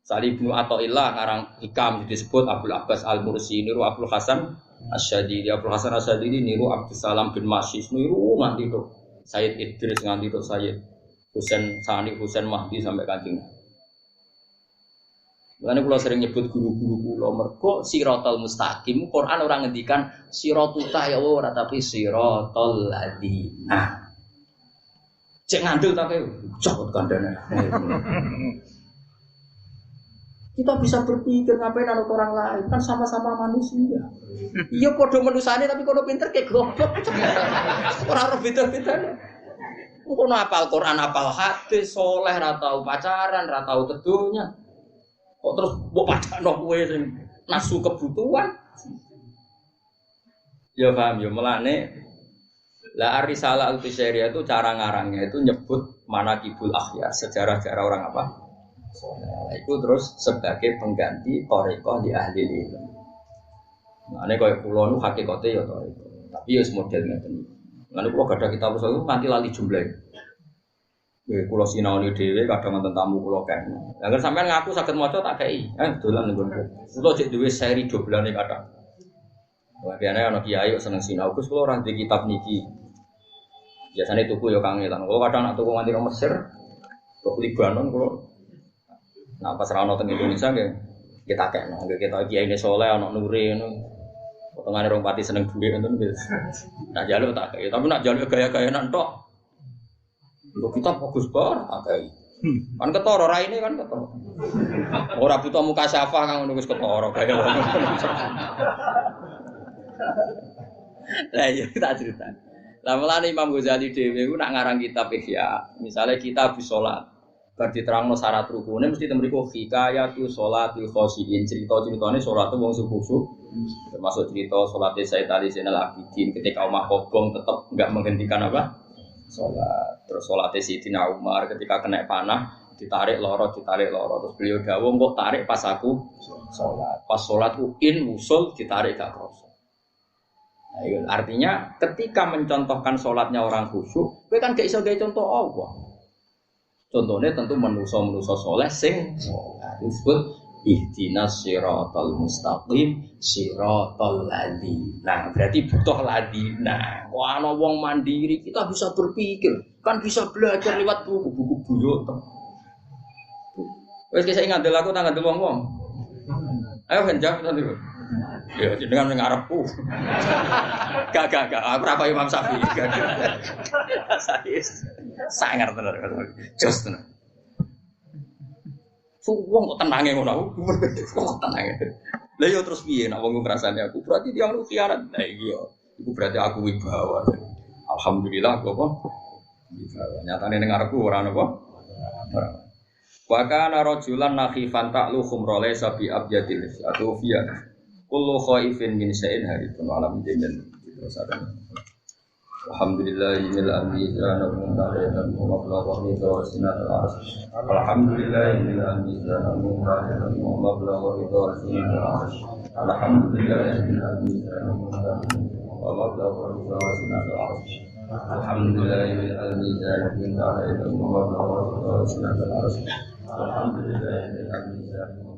A: Sali Ibnu Athaillah ngarang hikam disebut Abdul Abbas Al-Mursi niru Abdul Hasan Asy-Syadili. Abdul Hasan Asy-Syadili niru Abdus Salam bin Masyis niru nganti to Sayyid Idris nganti to Sayyid Husain Sani Husain Mahdi sampai Kanjeng. Mulane kula sering nyebut guru-guru kula mergo siratal mustaqim Quran ora ngendikan siratuta ya ora tapi siratal ladzina. Cek ngandel ta kowe cokot kandhane. Kita bisa berpikir ngapain anut orang lain kan sama-sama manusia. Iya padha manusane tapi kono pinter kayak goblok. Ora ora beda-bedane. Kono hafal Quran, hafal hadis, saleh ra tau pacaran, ra tau kedunya. Kok terus mbok padakno kowe sing nasu kebutuhan. Ya paham ya mulane la Risalah Al-Qusyairia itu cara ngarangnya itu nyebut manaqibul akhyar, sejarah-sejarah orang apa? Nah, itu terus sebagai pengganti thariqah di ahli ilmu. Nah, ini kaya kula nu hakikate ya thariqah. Tapi ya model ngeten. Lan kula gadah kitab itu nganti lali jumlah. Kula sinaoni dhewe kadang wonten tamu kula kan. Lah kan sampean ngaku saged maca tak kei. Dolan nggon. Kula cek duwe seri doblane kadang. Wah, biasane ana kiai kok seneng sinau. Gus kula ora ndek kitab niki. Biasane tuku ya kangelan. Kula kadang nak tuku nganti ke Mesir, kok Libanon kula. Nah pas ra ono teng Indonesia nggih kita kekno. Nggih kita kiai ne saleh ana nure ngono. Potongane rong pati seneng dhuwit ngoten nggih. Nah jaluk tak kei. Tapi nak jaluk gaya-gayanan tok. Lho kita fokus bar akai. Kan ketara raine kan ketara. Ora butuh muka syafah kang ngono wis ketara kaya ngono. Lah ya tak cerita. Lah mulane Imam Ghazali dhewe ku nak ngarang kitab Ihya, misale kitab salat. Bar diterangno syarat rukune mesti temriku hikayatu sholatil khoshiin. Cerita-ceritane salat wong sing khusyuk. Termasuk cerita salate Sayyid Ali Zainal Abidin ketika omah kobong tetap enggak menghentikan apa? Salat. Terus salate Sayyidina Umar ketika kena panah ditarik loro terus beliau dawuh kok tarik pas aku salat. Pas salatku wusul ditarik gak kroso. Nah, artinya ketika mencontohkan salatnya orang khusyuk, kowe kan gak iso gawe contoh Allah. Contohnya tentu manusa-manusa saleh sing disebut ihdinas siratal mustaqim siratal ladzina. Berarti butuh ladzina. Wah ana wong mandiri kita bisa berpikir, kan bisa belajar lewat buku-buku buyut. Wes kese ngandel aku tak ngandel wong-wong. Ayo henjak nanti. Ya jenengan ning arepku. Gak aku ora Imam Syafi'i. Sangar tenan. Jos tenan. Wong kok tenange ngono aku. Kok tenange. Lah yo terus piye nek wong ngrasani aku berarti dia lu khianat. Lah iya, iku berarti aku wibawa. Alhamdulillah kok apa? Nyatane ning arepku ora apa? Ora. Wa kana rajulan nakhifan ta'lu khumrole sabi abyadil atau fiya. Kullu khaifin min syai'in harifun alam jimin. Terus ada. Alhamdulillahil amizan muntahidan wa mablagha ridha sinatul ars. Alhamdulillahil amizan muntahidan wa mablagha ridha sinatul ars. Alhamdulillahil amizan muntahidan wa mablagha ridha sinatul ars. Alhamdulillahil amizan muntahidan wa mablagha ridha sinatul ars. Alhamdulillahil amizan